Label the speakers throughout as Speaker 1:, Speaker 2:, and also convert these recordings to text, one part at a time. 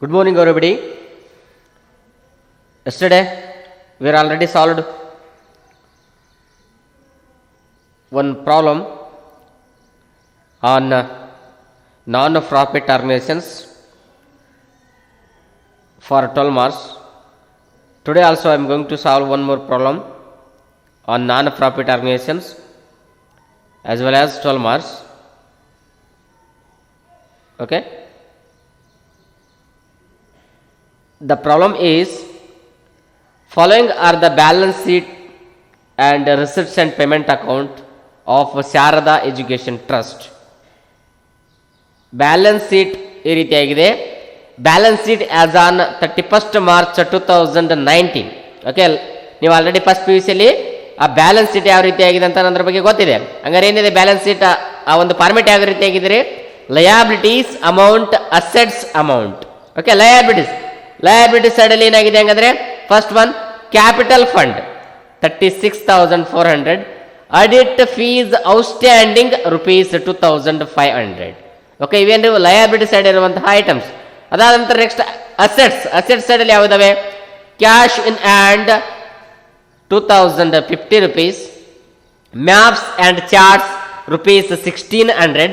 Speaker 1: Good morning, everybody. Yesterday, we already solved one problem on non-profit organizations for 12 marks. Today also I am going to solve one more problem on non-profit organizations as well as 12 marks. Okay. The problem is, following are the balance sheet and receipts and payment account of Sharada Education Trust. Balance sheet ಈ ರೀತಿಯಾಗಿದೆ. Balance sheet as on 31st March 2019. Okay, ನೀವು already first P U ಸಿಯಲ್ಲಿ ಆ balance sheet ಯಾವ ರೀತಿಯಾಗಿದೆ ಅಂತ ಅದ್ರ ಬಗ್ಗೆ ಗೊತ್ತಿದೆ. ಹಂಗಾರೆ ಏನಿದೆ ಬ್ಯಾಲೆನ್ಸ್ ಶೀಟ್, ಆ ಒಂದು ಫಾರ್ಮೆಟ್ ಯಾವ ರೀತಿಯಾಗಿದ್ರೆ liabilities amount, assets amount. Okay, liabilities side ಅಲ್ಲಿ ಏನಾಗಿದೆ ಹಂಗಂದ್ರೆ first one capital fund 36,400, audit fees outstanding ₹2,500. Okay, ಇವೇನು ಲಯಾಬಿಲಿಟಿ ಸೈಡ್ ಇರುವಂತಹ ಐಟಮ್ಸ್. ಅದಾದ ನಂತರ ನೆಕ್ಸ್ಟ್ ಅಸೆಟ್ಸ್ ಸೈಡ್ ಅಲ್ಲಿ ಯಾವುದಾವೆ? Cash in hand ₹2,050, maps and charts ₹1,600,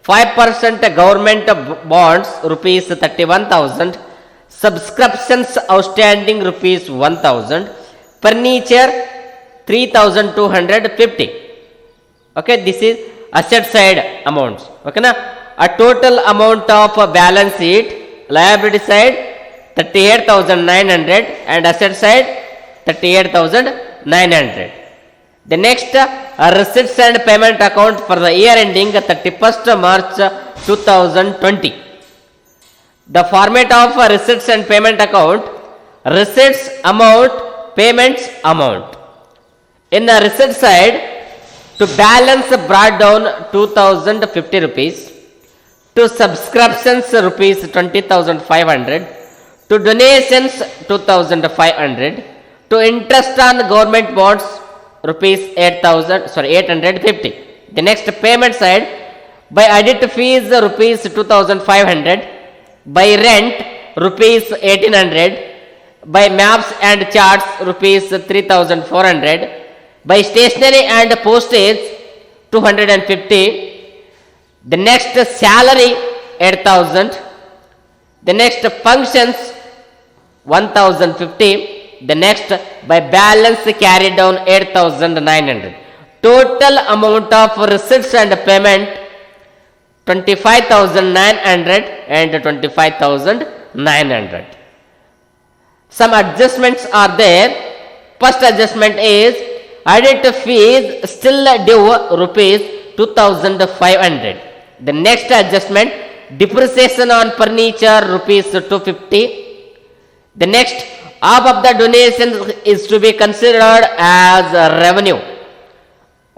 Speaker 1: 5% government bonds ₹31,000, subscriptions outstanding ₹1,000, furniture 3,250. Okay, this is asset side amounts. Okay na, a total amount of balance sheet, liability side 38,900 and asset side 38,900. The next receipts and payment account for the year ending 31st March 2020. The format of receipts and payment account: receipts amount, payments amount. In the receipt side, to balance brought down ₹2,050, to subscriptions ₹20,500, to donations ₹2,500, to interest on government bonds ₹850. The next payment side, by audit fees ₹2,500, by rent ₹1,800, by maps and charts ₹3,400, by stationery and postage 250. The next salary 8,000. The next functions 1,050. The next by balance carried down 8,900. Total amount of receipts and payment 25,900 and 25,900. Some adjustments are there. First adjustment is audit fees still due ₹2,500. The next adjustment, depreciation on furniture ₹250. The next, half of the donation is to be considered as revenue.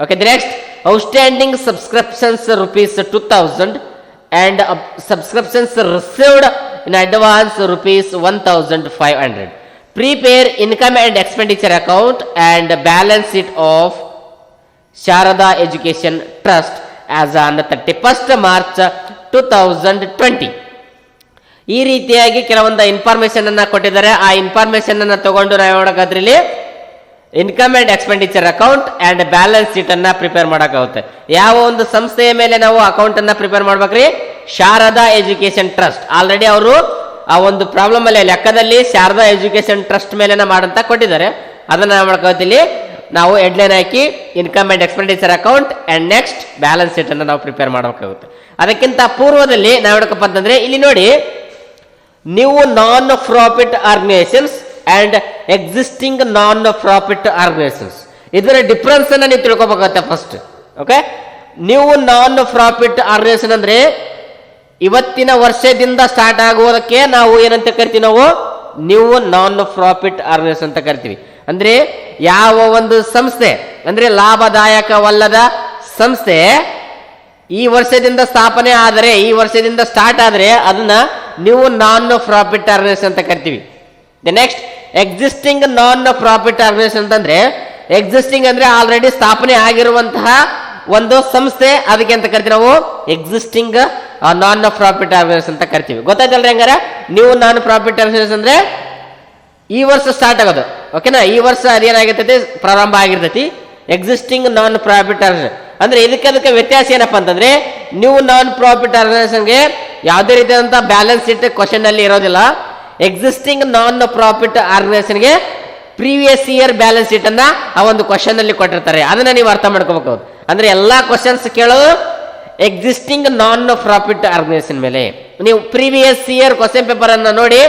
Speaker 1: Okay, the next, outstanding subscriptions ₹2,000 and subscriptions received in advance ₹1,500. Prepare income and expenditure account and balance sheet of Sharada Education Trust as on 31st March 2020. ಈ ರೀತಿಯಾಗಿ ಕೆಲವೊಂದು information ಅನ್ನ ಕೊಟ್ಟಿದ್ದಾರೆ. ಆ information ಅನ್ನ ತಗೊಂಡು ನಾವು ನೋಡೋಕಾದ್ರಲ್ಲಿ income and expenditure account and balance sheet ಅನ್ನ ಪ್ರಿಪೇರ್ ಮಾಡೋಕ್ಕಾಗುತ್ತೆ. ಯಾವ ಒಂದು ಸಂಸ್ಥೆಯ ಮೇಲೆ ನಾವು ಅಕೌಂಟ್ ಅನ್ನ ಪ್ರಿಪೇರ್ ಮಾಡ್ಬೇಕ್ರಿ? Sharada education trust. ಆಲ್ರೆಡಿ ಅವರು ಆ ಒಂದು ಪ್ರಾಬ್ಲಮ್ ಅಲ್ಲಿ ಲೆಕ್ಕದಲ್ಲಿ ಶಾರದಾ ಎಜುಕೇಶನ್ ಟ್ರಸ್ಟ್ ಮೇಲೆ ಮಾಡಂತ ಕೊಟ್ಟಿದ್ದಾರೆ. ಅದನ್ನ ಮಾಡ್ಕೋತಿಲ್ಲಿ ನಾವು headline hockey income and expenditure account and next balance sheet ಅನ್ನ ನಾವು ಪ್ರಿಪೇರ್ ಮಾಡಬೇಕಾಗುತ್ತೆ. ಅದಕ್ಕಿಂತ ಪೂರ್ವದಲ್ಲಿ ನಾವು ಹೇಳಕಪ್ಪ ಅಂತಂದ್ರೆ ಇಲ್ಲಿ ನೋಡಿ, ನೀವು non profit organisations and existing non profit organisations, ಇದರ ಡಿಫರೆನ್ಸ್ ಅನ್ನ ನೀವು ತಿಳ್ಕೊಬೇಕಾಗುತ್ತೆ ಫಸ್ಟ್. ಓಕೆ, ನೀವು ನಾನ್ ಪ್ರಾಫಿಟ್ ಆರ್ಗನೈಸೇಷನ್ ಅಂದ್ರೆ ಇವತ್ತಿನ ವರ್ಷದಿಂದ ಸ್ಟಾರ್ಟ್ ಆಗುವುದಕ್ಕೆ ನಾವು ಏನಂತ ಕರಿತೀವಿ? ನಾವು ನೀವು ನಾನ್ ಪ್ರಾಫಿಟ್ ಆರ್ಗನೈಸೇಷನ್ ಅಂತ ಕರಿತೀವಿ. ಅಂದ್ರೆ ಯಾವ ಒಂದು ಸಂಸ್ಥೆ ಅಂದ್ರೆ ಲಾಭದಾಯಕವಲ್ಲದ ಸಂಸ್ಥೆ ಈ ವರ್ಷದಿಂದ ಸ್ಥಾಪನೆ ಆದರೆ, ಈ ವರ್ಷದಿಂದ ಸ್ಟಾರ್ಟ್ ಆದರೆ ಅದನ್ನ ನೀವು ನಾನ್ ಪ್ರಾಫಿಟ್ ಆರ್ಗನೈಸೇಷನ್ ಅಂತ ಕರಿತೀವಿ. The next existing non profit organisation ಅಂತಂದ್ರೆ, ಎಕ್ಸಿಸ್ಟಿಂಗ್ ಅಂದ್ರೆ ಆಲ್ರೆಡಿ ಸ್ಥಾಪನೆ ಆಗಿರುವಂತಹ ಒಂದು ಸಂಸ್ಥೆ, ಅದಕ್ಕೆ ಅಂತ ಕರಿತೀವಿ ನಾವು ಎಕ್ಸಿಸ್ಟಿಂಗ್ ನಾನ್ ಪ್ರಾಫಿಟ್ ಆರ್ಗನೈಸೇಷನ್ ಅಂತ ಕರಿತೀವಿ. ಗೊತ್ತಾಯ್ತಲ್ರಿ? ಹಂಗಾರೆ ನೀವು ನಾನ್ ಪ್ರಾಫಿಟ್ ಆರ್ಗನೈಸೇಷನ್ ಅಂದ್ರೆ ಈ ವರ್ಷ ಸ್ಟಾರ್ಟ್ ಆಗೋದು. ಓಕೆನಾ? ಈ ವರ್ಷ ಅದೇನಾಗಿರ್ತೈತಿ, ಪ್ರಾರಂಭ ಆಗಿರ್ತೈತಿ ಎಕ್ಸಿಸ್ಟಿಂಗ್ ನಾನ್ ಪ್ರಾಫಿಟ್ ಆರ್ಗನೈಸೇಷನ್. ಅಂದ್ರೆ ಇದಕ್ಕೆ ವ್ಯತ್ಯಾಸ ಏನಪ್ಪಾ ಅಂತಂದ್ರೆ, ನೀವು ನಾನ್ ಪ್ರಾಫಿಟ್ ಆರ್ಗನೈಸೇಷನ್ಗೆ ಯಾವುದೇ ರೀತಿಯಾದಂತಹ ಬ್ಯಾಲೆನ್ಸ್ ಶೀಟ್ ಕ್ವಶನ್ ಅಲ್ಲಿ ಇರೋದಿಲ್ಲ. ಎಕ್ಸಿಸ್ಟಿಂಗ್ ನಾನ್ ಪ್ರಾಫಿಟ್ ಆರ್ಗನೈಸೇಷನ್ಗೆ ಪ್ರೀವಿಯಸ್ ಇಯರ್ ಬ್ಯಾಲೆನ್ಸ್ ಶೀಟ್ ಅನ್ನ ಆ ಒಂದು ಕ್ವಶನ್ ಅಲ್ಲಿ ಕೊಟ್ಟಿರ್ತಾರೆ. ಅದನ್ನ ನೀವು ಅರ್ಥ ಮಾಡ್ಕೋಬೇಕು. ಅಂದ್ರೆ ಎಲ್ಲಾ ಕ್ವಶನ್ಸ್ ಕೇಳೋದು ಎಕ್ಸಿಸ್ಟಿಂಗ್ ನಾನ್ ಪ್ರಾಫಿಟ್ ಆರ್ಗನೈಸೇಷನ್ ಮೇಲೆ. ನೀವು ಪ್ರೀವಿಯಸ್ ಇಯರ್ ಕ್ವಶನ್ ಪೇಪರ್ ಅನ್ನ ನೋಡಿ,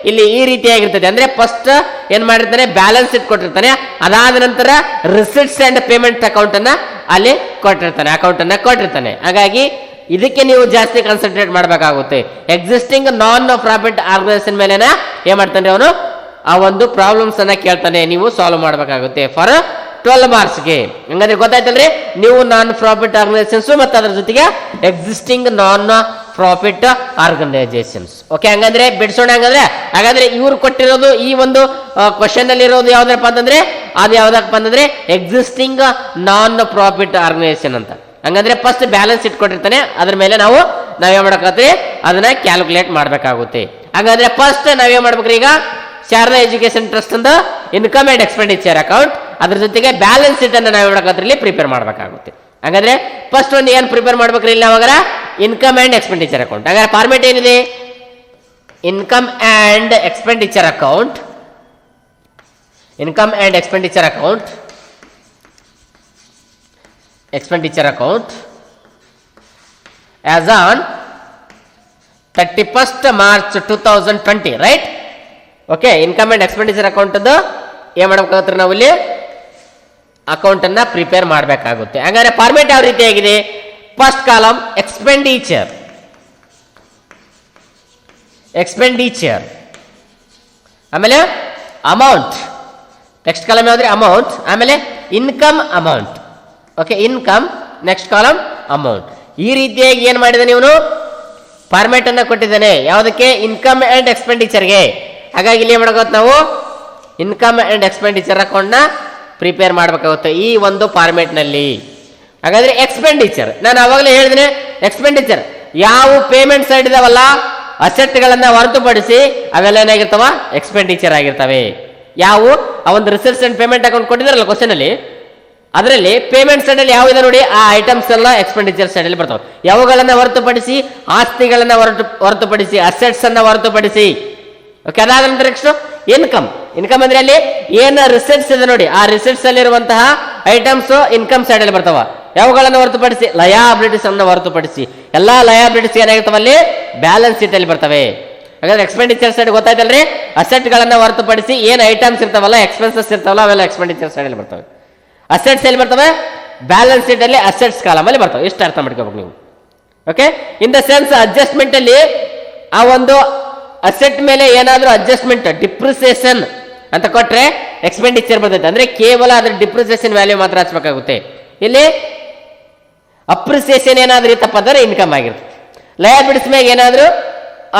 Speaker 1: ಇಲ್ಲಿ ಈ ರೀತಿಯಾಗಿರ್ತದೆ. ಅಂದ್ರೆ ಫಸ್ಟ್ ಏನ್ ಮಾಡಿರ್ತಾನೆ, ಬ್ಯಾಲೆನ್ಸ್ ಶೀಟ್ ಕೊಟ್ಟಿರ್ತಾನೆ. ಅದಾದ ನಂತರ ರಿಸಿಟ್ಸ್ ಅಂಡ್ ಪೇಮೆಂಟ್ ಅಕೌಂಟ್ ಅನ್ನ ಅಲ್ಲಿ ಕೊಟ್ಟಿರ್ತಾನೆ. ಹಾಗಾಗಿ ಇದಕ್ಕೆ ನೀವು ಜಾಸ್ತಿ ಕಾನ್ಸಂಟ್ರೇಟ್ ಮಾಡಬೇಕಾಗುತ್ತೆ. ಎಕ್ಸಿಸ್ಟಿಂಗ್ ನಾನ್ ಪ್ರಾಫಿಟ್ ಆರ್ಗನೈಸೇಷನ್ ಮೇಲೆ ಏನ್ ಮಾಡ್ತಾನೆ ಅವನು, ಆ ಒಂದು ಪ್ರಾಬ್ಲಮ್ಸ್ ಅನ್ನ ಕೇಳ್ತಾನೆ, ನೀವು ಸಾಲ್ವ್ ಮಾಡಬೇಕಾಗುತ್ತೆ ಫಾರ್ 12 ಮಾರ್ಕ್ಸ್ಗೆ. ಹಂಗಾದ್ರೆ ಗೊತ್ತಾಯ್ತಲ್ರಿ, ನೀವು ನಾನ್ ಪ್ರಾಫಿಟ್ ಆರ್ಗನೈಸೇಷನ್ಸ್ ಮತ್ತೆ ಅದರ ಜೊತೆಗೆ existing non profit organisations. Okay, ಹಂಗಂದ್ರೆ ಬಿಡಿಸೋಣ. ಹಾಗಾದ್ರೆ ಇವ್ರು ಕೊಟ್ಟಿರೋದು ಈ ಒಂದು ಕ್ವಶನ್ ಅಲ್ಲಿ ಇರೋದು ಯಾವ್ದಪ್ಪ ಅಂತಂದ್ರೆ, ಅದು ಯಾವ್ದಪ್ಪ ಅಂತಂದ್ರೆ ಎಕ್ಸಿಸ್ಟಿಂಗ್ ನಾನ್ ಪ್ರಾಫಿಟ್ ಆರ್ಗನೈಸೇಷನ್ ಅಂತ. ಹಂಗಂದ್ರೆ ಫಸ್ಟ್ ಬ್ಯಾಲೆನ್ಸ್ ಇಟ್ಕೊಟ್ಟಿರ್ತಾನೆ, ಅದ್ರ ಮೇಲೆ ನಾವೇನ್ ಮಾಡಬೇಕಾಗುತ್ತೆ, ಅದನ್ನ ಕ್ಯಾಲ್ಕುಲೇಟ್ ಮಾಡ್ಬೇಕಾಗುತ್ತೆ. ಹಾಗಾದ್ರೆ ಫಸ್ಟ್ ನಾವೇನ್ ಮಾಡ್ಬೇಕ್ರಿ, ಈಗ ಶಾರದಾ ಎಜುಕೇಶನ್ ಟ್ರಸ್ಟ್ ಅಂತ ಇನ್ಕಮ್ ಅಂಡ್ ಎಕ್ಸ್ಪೆಂಡಿಚರ್ ಅಕೌಂಟ್, ಅದ್ರ ಜೊತೆಗೆ ಬ್ಯಾಲೆನ್ಸ್ ಶೀಟ್ ಅನ್ನ ನಾವೇನ್ ಮಾಡಬೇಕಾದ್ರೆ ಇಲ್ಲಿ ಪ್ರಿಪೇರ್ ಮಾಡಬೇಕಾಗುತ್ತೆ. ಹಾಗಾದ್ರೆ ಫಸ್ಟ್ ಒಂದು ಏನ್ ಪ್ರಿಪೇರ್ ಮಾಡ್ಬೇಕ್ರಿ ಇಲ್ಲಿ ನಾವಾಗ, ಇನ್ಕಮ್ ಅಂಡ್ ಎಕ್ಸ್ಪೆಂಡಿಚರ್ ಅಕೌಂಟ್. ಹಾಗಾದ್ರೆ ಫಾರ್ಮೇಟ್ ಏನಿದೆ, income and expenditure account, income and expenditure account, expenditure account as on 31st March 2020, right? Okay, income and expenditure account ಅದು ಏನು ಮಾಡಬೇಕಾಗುತ್ತೆ, ನಾವು ಇಲ್ಲಿ ಅಕೌಂಟ್ ಅನ್ನ ಪ್ರಿಪೇರ್ ಮಾಡಬೇಕಾಗುತ್ತೆ. ಹಾಗಾದ್ರೆ ಫಾರ್ಮೇಟ್ ಯಾವ ರೀತಿಯಾಗಿದೆ, ಫಸ್ಟ್ ಕಾಲಮ್ ಎಕ್ಸ್ಪೆಂಡಿಚರ್, ಆಮೇಲೆ ಅಮೌಂಟ್, ನೆಕ್ಸ್ಟ್ ಕಾಲಮ್ ಯಾವ್ದ್ರಿ ಅಮೌಂಟ್, ಆಮೇಲೆ income amount. Okay, income, next column amount. ಈ ರೀತಿಯಾಗಿ ಏನ್ ಮಾಡಿದಾನೆ ಇವನು, ಫಾರ್ಮೇಟ್ ಅನ್ನ ಕೊಟ್ಟಿದ್ದಾನೆ ಯಾವುದಕ್ಕೆ, ಇನ್ಕಮ್ ಅಂಡ್ ಎಕ್ಸ್ಪೆಂಡಿಚರ್ಗೆ. ಹಾಗಾಗಿ ಇಲ್ಲಿ ಏನ್ ಮಾಡಬೇಕು, ನಾವು ಇನ್ಕಮ್ ಅಂಡ್ ಎಕ್ಸ್ಪೆಂಡಿಚರ್ ಅಕೌಂಟ್ ನ ಪ್ರಿಪೇರ್ ಮಾಡಬೇಕಾಗುತ್ತೆ ಈ ಒಂದು ಫಾರ್ಮೇಟ್ ನಲ್ಲಿ. ಹಾಗಾದ್ರೆ ಎಕ್ಸ್ಪೆಂಡಿಚರ್, ನಾನು ಅವಾಗಲೇ ಹೇಳಿದ್ರೆ ಎಕ್ಸ್ಪೆಂಡಿಚರ್ ಯಾವ ಪೇಮೆಂಟ್ ಸೈಡ್ ಇದಾವಲ್ಲ, ಅಸೆಟ್ ಗಳನ್ನ ಹೊರತುಪಡಿಸಿ ಅವೆಲ್ಲ ಏನಾಗಿರ್ತಾವ, ಎಕ್ಸ್ಪೆಂಡಿಚರ್ ಆಗಿರ್ತವೆ. ಯಾವ ಆ ಒಂದು ರಿಸಿಟ್ಸ್ ಅಂಡ್ ಪೇಮೆಂಟ್ ಅಕೌಂಟ್ ಕೊಟ್ಟಿದಾರಲ್ಲ ಕ್ವಶನ್ ಅಲ್ಲಿ, ಅದರಲ್ಲಿ ಪೇಮೆಂಟ್ ಸೈಡ್ ಅಲ್ಲಿ ಯಾವ್ದು ನೋಡಿ, ಆ ಐಟಮ್ಸ್ ಎಲ್ಲ ಎಕ್ಸ್ಪೆಂಡಿಚರ್ ಸೈಡ್ ಅಲ್ಲಿ ಬರ್ತಾವೆ. ಯಾವುಗಳನ್ನ ಹೊರತುಪಡಿಸಿ, ಆಸ್ತಿಗಳನ್ನ ಹೊರತುಪಡಿಸಿ, ಅಸೆಟ್ಸ್ ಅನ್ನ ಹೊರತುಪಡಿಸಿ. ಓಕೆ, ಅದಾದ ನಂತರ ನೆಕ್ಸ್ಟ್ ಇನ್ಕಮ್. ಇನ್ಕಮ್ ಅಂದ್ರೆ ಅಲ್ಲಿ ಏನು ರಿಸಿಟ್ಸ್ ಇದೆ ನೋಡಿ, ಆ ರಿಸಿಟ್ಸ್ ಅಲ್ಲಿ ಇರುವಂತಹ ಐಟಮ್ಸ್ ಇನ್ಕಮ್ ಸೈಡ್ ಅಲ್ಲಿ ಬರ್ತಾವ. ಯಾವುಗಳನ್ನ ಹೊರತುಪಡಿಸಿ, ಲಯಾಬಿಲಿಟೀಸ್ ಅನ್ನ ಹೊರತುಪಡಿಸಿ ಎಲ್ಲಾ ಲಯಾಬಿಲಿಟೀಸ್ ಏನಾಗಿರ್ತಾವ ಅಲ್ಲಿ ಬ್ಯಾಲೆನ್ಸ್ ಶೀಟ್ ಅಲ್ಲಿ ಬರ್ತವೆ. ಹಾಗಾದ್ರೆ ಎಕ್ಸ್ಪೆಂಡಿಚರ್ ಸೈಡ್ ಗೊತ್ತಾಯ್ತಲ್ರಿ, ಅಸೆಟ್ ಗಳನ್ನ ಹೊರತುಪಡಿಸಿ ಏನ್ ಐಟಮ್ಸ್ ಇರ್ತಾವಲ್ಲ, ಎಕ್ಸ್ಪೆನ್ಸಸ್ ಇರ್ತಾವಲ್ಲ, ಅವೆಲ್ಲ ಎಕ್ಸ್ಪೆಂಡಿಚರ್ ಸೈಡ್ ಅಲ್ಲಿ ಬರ್ತವೆ. ಅಸೆಟ್ಸ್ ಎಲ್ಲಿ ಬರ್ತವೆ, ಬ್ಯಾಲೆನ್ಸ್ ಶೀಟ್ ಅಲ್ಲಿ ಅಸೆಟ್ಸ್ ಕಾಲಮ್ ಅಲ್ಲಿ ಬರ್ತವೆ. ಇಷ್ಟು ಅರ್ಥ ಮಾಡ್ಕೋಬೇಕು ನೀವು. Okay, in the sense adjustment ಅಲ್ಲಿ ಆ ಒಂದು ಅಸೆಟ್ ಮೇಲೆ ಏನಾದ್ರೂ ಅಡ್ಜಸ್ಟ್ಮೆಂಟ್, ಡಿಪ್ರಿಸಿಯೇಷನ್ ಅಂತ ಕೊಟ್ರೆ ಎಕ್ಸ್ಪೆಂಡಿಚರ್ ಬರ್ತೈತೆ. ಅಂದ್ರೆ ಕೇವಲ ಅದ್ರ ಡಿಪ್ರಿಸಿಯೇಷನ್ ವ್ಯಾಲ್ಯೂ ಮಾತ್ರ ಹಚ್ಬೇಕಾಗುತ್ತೆ. ಇಲ್ಲಿ ಅಪ್ರಿಸಿಯೇಷನ್ ಏನಾದ್ರೂ ಇತ್ತಪ್ಪ ಅಂದ್ರೆ ಇನ್ಕಮ್ ಆಗಿರ್ತದೆ. ಲಯಬಿಲಿಟೀಸ್ ಮೇಲೆ ಏನಾದ್ರೂ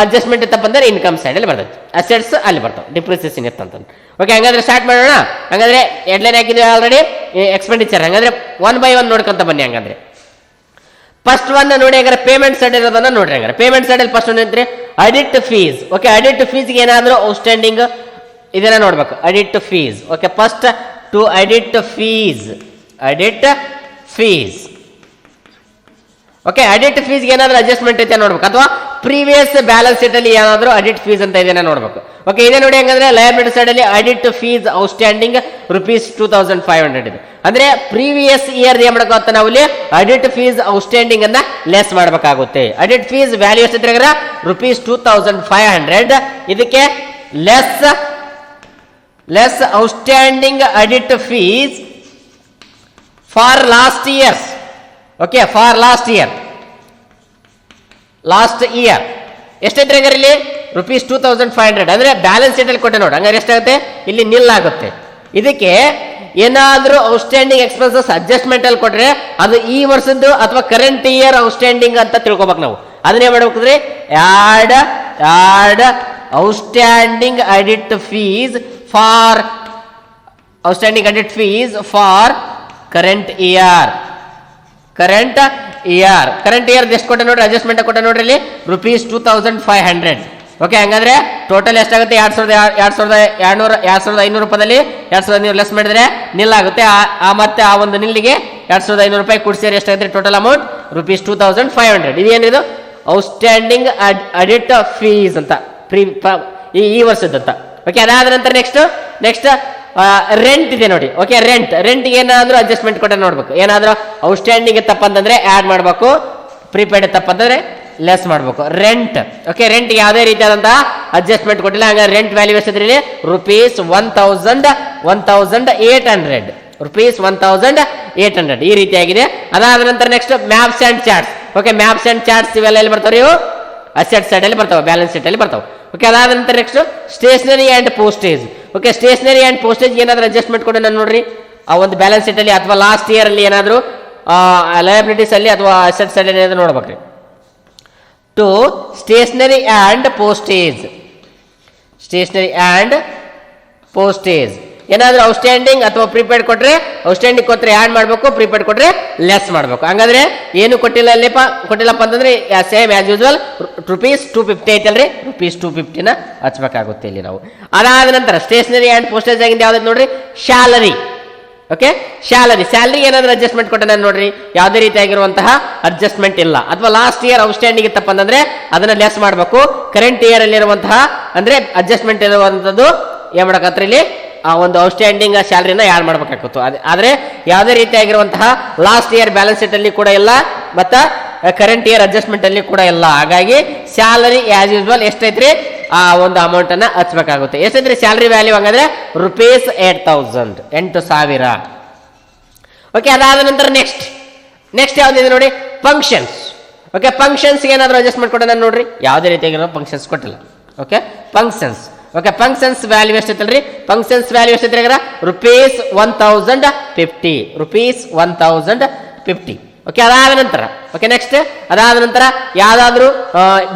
Speaker 1: ಅಡ್ಜಸ್ಟ್ಮೆಂಟ್ ಇತ್ತಪ್ಪ ಅಂದ್ರೆ ಇನ್ಕಮ್ ಸೈಡ್ ಅಲ್ಲಿ ಬರ್ತೈತೆ, ಅಸೆಟ್ಸ್ ಅಲ್ಲಿ ಬರ್ತಾವೆ, ಡಿಪ್ರಿಸಿಯೇಷನ್ ಇತ್ತಂತ. ಓಕೆ, ಹಂಗಾದ್ರೆ ಸ್ಟಾರ್ಟ್ ಮಾಡೋಣ. ಹಂಗಾದ್ರೆ ಹೆಡ್ಲೈನ್ ಹಾಕಿದ್ವಿ ಆಲ್ರೆಡಿ, ಎಕ್ಸ್ಪೆಂಡಿಚರ್. ಹಂಗಾದ್ರೆ 1 by 1 ನೋಡ್ಕೊಂತ ಬನ್ನಿ. ಹಂಗಂದ್ರೆ ಫಸ್ಟ್ ಒನ್ ನೋಡಿ, ಹಂಗಾರೆ ಪೇಮೆಂಟ್ ಸೈಡ್ ಇರೋದನ್ನ ನೋಡ್ರಿ. ಹಂಗಾರೆ ಪೇಮೆಂಟ್ ಸೈಡ್ ಅಲ್ಲಿ ಫಸ್ಟ್ ಒಂದು ಐತ್ರಿ ಅಡಿಟ್ ಫೀಸ್. ಓಕೆ, ಅಡಿಟ್ ಫೀಸ್ಗೆ ಏನಾದರೂ ಔಟ್ಸ್ಟ್ಯಾಂಡಿಂಗ್ ಇದನ್ನ ನೋಡ್ಬೇಕು, audit fees. Okay, first to audit fees. Okay, audit ಫೀಸ್ಗೆ ಏನಾದರೂ ಅಡ್ಜಸ್ಟ್ಮೆಂಟ್ ಐತೆ ನೋಡ್ಬೇಕು, ಅಥವಾ ಪ್ರೀವಿಯಸ್ ಬ್ಯಾಲೆನ್ಸ್ ಶೀಟ್ ಅಲ್ಲಿ ಏನಾದರೂ ಅಡಿಟ್ ಫೀಸ್ ಅಂತ ಇದನ್ನ ನೋಡ್ಬೇಕು. ಓಕೆ, ಇದೇ ನೋಡಿ. ಹಂಗಂದ್ರೆ ಲಯಬಿಲಿಟಿ ಸೈಡ್ ಅಲ್ಲಿ ಅಡಿಟ್ ಫೀಸ್ ಔಟ್ಸ್ಟ್ಯಾಂಡಿಂಗ್ ₹2500 ಇದೆ. ಅಂದ್ರೆ ಪ್ರೀವಿಯಸ್ ಇಯರ್ ಏನ್ ಮಾಡಬೇಕಾಗುತ್ತೆ, ನಾವು ಇಲ್ಲಿ ಅಡಿಟ್ ಫೀಸ್ ಔಟ್ಸ್ಟ್ಯಾಂಡಿಂಗ್ ಅನ್ನ ಲೆಸ್ ಮಾಡಬೇಕಾಗುತ್ತೆ. ಅಡಿಟ್ ಫೀಸ್ ವ್ಯಾಲ್ಯೂ ಎಷ್ಟಿದ್ರೆ ₹2500. ಇದಕ್ಕೆ less outstanding audit fees for last years. Okay, for last year ಎಷ್ಟೈತ್ರಿ ಹಂಗಾರೆ ಇಲ್ಲಿ ₹2500. ಅಂದ್ರೆ ಬ್ಯಾಲೆನ್ಸ್ ಶೀಟ್ ಅಲ್ಲಿ ಕೊಟ್ಟೆ ನೋಡಿ. ಹಂಗಾರೆ ಎಷ್ಟಾಗುತ್ತೆ, ಇಲ್ಲಿ ನಿಲ್ ಆಗುತ್ತೆ. ಇದಕ್ಕೆ ಏನಾದ್ರೂ ಔಟ್ಸ್ಟ್ಯಾಂಡಿಂಗ್ ಎಕ್ಸ್ಪೆನ್ಸಸ್ ಅಡ್ಜಸ್ಟ್ಮೆಂಟ್ ಅಲ್ಲಿ ಕೊಟ್ರೆ ಅದು ಈ ವರ್ಷದ್ದು ಅಥವಾ ಕರೆಂಟ್ ಇಯರ್ ಔಟ್ಸ್ಟ್ಯಾಂಡಿಂಗ್ ಅಂತ ತಿಳ್ಕೊಬೇಕು ನಾವು. ಅದನ್ನೇ ಮಾಡ್ಬೇಕಂದ್ರೆ add outstanding audit fees for current current year ಎಷ್ಟು ಕೊಟ್ಟ ನೋಡ್ರಿ, ಅಡ್ಜಸ್ಟ್ಮೆಂಟ್ ಕೊಟ್ಟ ನೋಡ್ರಿ ಇಲ್ಲಿ ₹2500. ಓಕೆ, ಹಂಗಂದ್ರೆ ಟೋಟಲ್ ಎಷ್ಟಾಗುತ್ತೆ? 2,500 ರೂಪಾಯಿದಲ್ಲಿ 2,500 ಲೆಸ್ ಮಾಡಿದ್ರೆ ನಿಲ್ ಆಗುತ್ತೆ. ಮತ್ತೆ ಆ ಒಂದು ನಿಲ್ಲಿಗೆ 2,500 ರೂಪಾಯಿ ಕೂಡಿಸಿದ್ರೆ ಎಷ್ಟಾಗುತ್ತೆ ಟೋಟಲ್ ಅಮೌಂಟ್? ₹2500. ಇದೇನಿದು? ಔಟ್ಸ್ಟ್ಯಾಂಡಿಂಗ್ ಅಡಿಟ್ ಫೀಸ್ ಅಂತ ಈ ವರ್ಷದಂತ. ಓಕೆ, ಅದಾದ ನಂತರ ನೆಕ್ಸ್ಟ್ ರೆಂಟ್ ಇದೆ ನೋಡಿ. ಓಕೆ, ರೆಂಟ್ ಏನಾದ್ರೂ ಅಡ್ಜಸ್ಟ್ಮೆಂಟ್ ಕೊಟ್ಟ ನೋಡ್ಬೇಕು. ಏನಾದ್ರೂ ಔಟ್ಸ್ಟ್ಯಾಂಡಿಂಗ್ ತಪ್ಪಂತಂದ್ರೆ ಆಡ್ ಮಾಡ್ಬೇಕು, ಪ್ರೀಪೇಡ್ ತಪ್ಪಂತಂದ್ರೆ ಲೆಸ್ ಮಾಡ್ಬೇಕು. ರೆಂಟ್, ಓಕೆ, ರೆಂಟ್ ಯಾವುದೇ ರೀತಿಯಾದಂತಹ ಅಡ್ಜಸ್ಟ್ಮೆಂಟ್ ಕೊಟ್ಟಿಲ್ಲ. ಹಂಗಾದ್ರೆ ರೆಂಟ್ ವ್ಯಾಲ್ಯೂ ಎಷ್ಟಿದ್ರಿ ₹1,800 ಈ ರೀತಿಯಾಗಿದೆ. ಅದಾದ ನಂತರ next maps and charts. Okay, maps and charts ಇವೆಲ್ಲ ಎಲ್ಲಿ ಬರ್ತಾವೆ? ಇವು ಅಸೆಟ್ ಸೈಡ್ ಅಲ್ಲಿ ಬರ್ತಾವೆ, ಬ್ಯಾಲೆನ್ಸ್ ಶೀಟ್ ಅಲ್ಲಿ ಬರ್ತಾವೆ. ಓಕೆ, ಅದಾದ ನಂತರ next stationery and postage. Okay, stationery and postage ಏನಾದ್ರು ಅಡ್ಜಸ್ಟ್ಮೆಂಟ್ ಕೊಡಿ ನಾನು ನೋಡ್ರಿ ಆ ಒಂದು ಬ್ಯಾಲೆನ್ಸ್ ಶೀಟ್ ಅಲ್ಲಿ ಅಥವಾ ಲಾಸ್ಟ್ ಇಯರ್ ಅಲ್ಲಿ ಏನಾದ್ರು ಲಯಬಿಲಿಟೀಸ್ ಅಲ್ಲಿ ಅಥವಾ ಅಸೆಟ್ ಸೈಡ್ ಏನಾದ್ರು ನೋಡ್ಬೇಕ್ರಿ. ಟು ಸ್ಟೇಷನರಿ ಅಂಡ್ ಪೋಸ್ಟೇಜ್ ಏನಾದ್ರೂ ಔಟ್ಸ್ಟ್ಯಾಂಡಿಂಗ್ ಅಥವಾ ಪ್ರಿಪೇಡ್ ಕೊಟ್ರೆ ಔಟ್ಸ್ಟ್ಯಾಂಡಿಂಗ್ ಕೊಟ್ರೆ ಆಡ್ ಮಾಡ್ಬೇಕು, ಪ್ರಿಪೇಡ್ ಕೊಟ್ರೆ ಲೆಸ್ ಮಾಡ್ಬೇಕು. ಹಂಗಾದ್ರೆ ಏನು ಕೊಟ್ಟಿಲ್ಲಪ್ಪ ಅಂತಂದ್ರೆ ಸೇಮ್ ಆಸ್ ಯೂಸ್ವಲ್ ₹250 ಐತಲ್ರಿ, ₹250 ಹಚ್ಬೇಕಾಗುತ್ತೆ ಇಲ್ಲಿ ನಾವು. ಅದಾದ ನಂತರ ಸ್ಟೇಷನರಿ ಅಂಡ್ ಪೋಸ್ಟೇಜ್ ಆಗಿಂದ ಯಾವ್ದು ನೋಡ್ರಿ? ಸ್ಯಾಲರಿ. ಓಕೆ, ಸ್ಯಾಲರಿ ಏನಾದ್ರೂ ಅಡ್ಜಸ್ಟ್ಮೆಂಟ್ ಕೊಟ್ಟ ನಾನು ನೋಡ್ರಿ ಯಾವುದೇ ರೀತಿಯಾಗಿರುವಂತಹ ಅಡ್ಜಸ್ಟ್ಮೆಂಟ್ ಇಲ್ಲ. ಅಥವಾ ಲಾಸ್ಟ್ ಇಯರ್ ಔಟ್ಸ್ಟ್ಯಾಂಡಿಂಗ್ ಇತ್ತಪ್ಪ ಅಂತಂದ್ರೆ ಅದನ್ನ ಲೆಸ್ ಮಾಡಬೇಕು. ಕರೆಂಟ್ ಇಯರ್ ಅಲ್ಲಿ ಇರುವಂತಹ ಅಂದ್ರೆ ಅಡ್ಜಸ್ಟ್ಮೆಂಟ್ ಇರುವಂತದ್ದು ಏನ್ ಮಾಡಕತ್ರಿ ಇಲ್ಲಿ ಆ ಒಂದು ಔಟ್ಸ್ಟ್ಯಾಂಡಿಂಗ್ ಸ್ಯಾಲರಿನ ಆಡ್ ಮಾಡ್ಬೇಕಾಗಿತ್ತು. ಆದ್ರೆ ಯಾವುದೇ ರೀತಿಯಾಗಿರುವಂತಹ ಲಾಸ್ಟ್ ಇಯರ್ ಬ್ಯಾಲೆನ್ಸ್ ಶೀಟ್ ಅಲ್ಲಿ ಕೂಡ ಇಲ್ಲ, ಮತ್ತ ಕರೆಂಟ್ ಇಯರ್ ಅಡ್ಜಸ್ಟ್ಮೆಂಟ್ ಅಲ್ಲಿ ಕೂಡ ಇಲ್ಲ. ಹಾಗಾಗಿ ಸ್ಯಾಲರಿ ಆಸ್ ಯೂಸ್ವಲ್ ಎಷ್ಟೈತ್ರಿ ಆ ಒಂದು ಅಮೌಂಟ್ ಅನ್ನ ಹಚ್ಬೇಕಾಗುತ್ತೆ. ಎಷ್ಟೈತ್ರಿ ಸ್ಯಾಲರಿ ವ್ಯಾಲ್ಯೂ? ಹಂಗಂದ್ರೆ ₹8,000. ಓಕೆ, ಅದಾದ ನಂತರ ನೆಕ್ಸ್ಟ್ ಯಾವ್ದಿದೆ ನೋಡಿ? ಫಂಕ್ಷನ್ಸ್. ಓಕೆ, ಫಂಕ್ಷನ್ಸ್ ಏನಾದ್ರು ಅಡ್ಜಸ್ಟ್ಮೆಂಟ್ ಕೊಟ್ಟ ನಾನು ನೋಡ್ರಿ ಯಾವುದೇ ರೀತಿಯಾಗಿರೋ ಫಂಕ್ಷನ್ಸ್ ಕೊಟ್ಟಿಲ್ಲ. Okay, functions. Okay, functions value ಎಷ್ಟೈತಲ್ರಿ? ಫಂಕ್ಷನ್ಸ್ ವ್ಯಾಲ್ಯೂ ಎಷ್ಟೈತ್ರಿ? ₹1,050. ಓಕೆ, ಅದಾದ ನಂತರ ನೆಕ್ಸ್ಟ್ ಅದಾದ ನಂತರ ಯಾವ್ದಾದ್ರು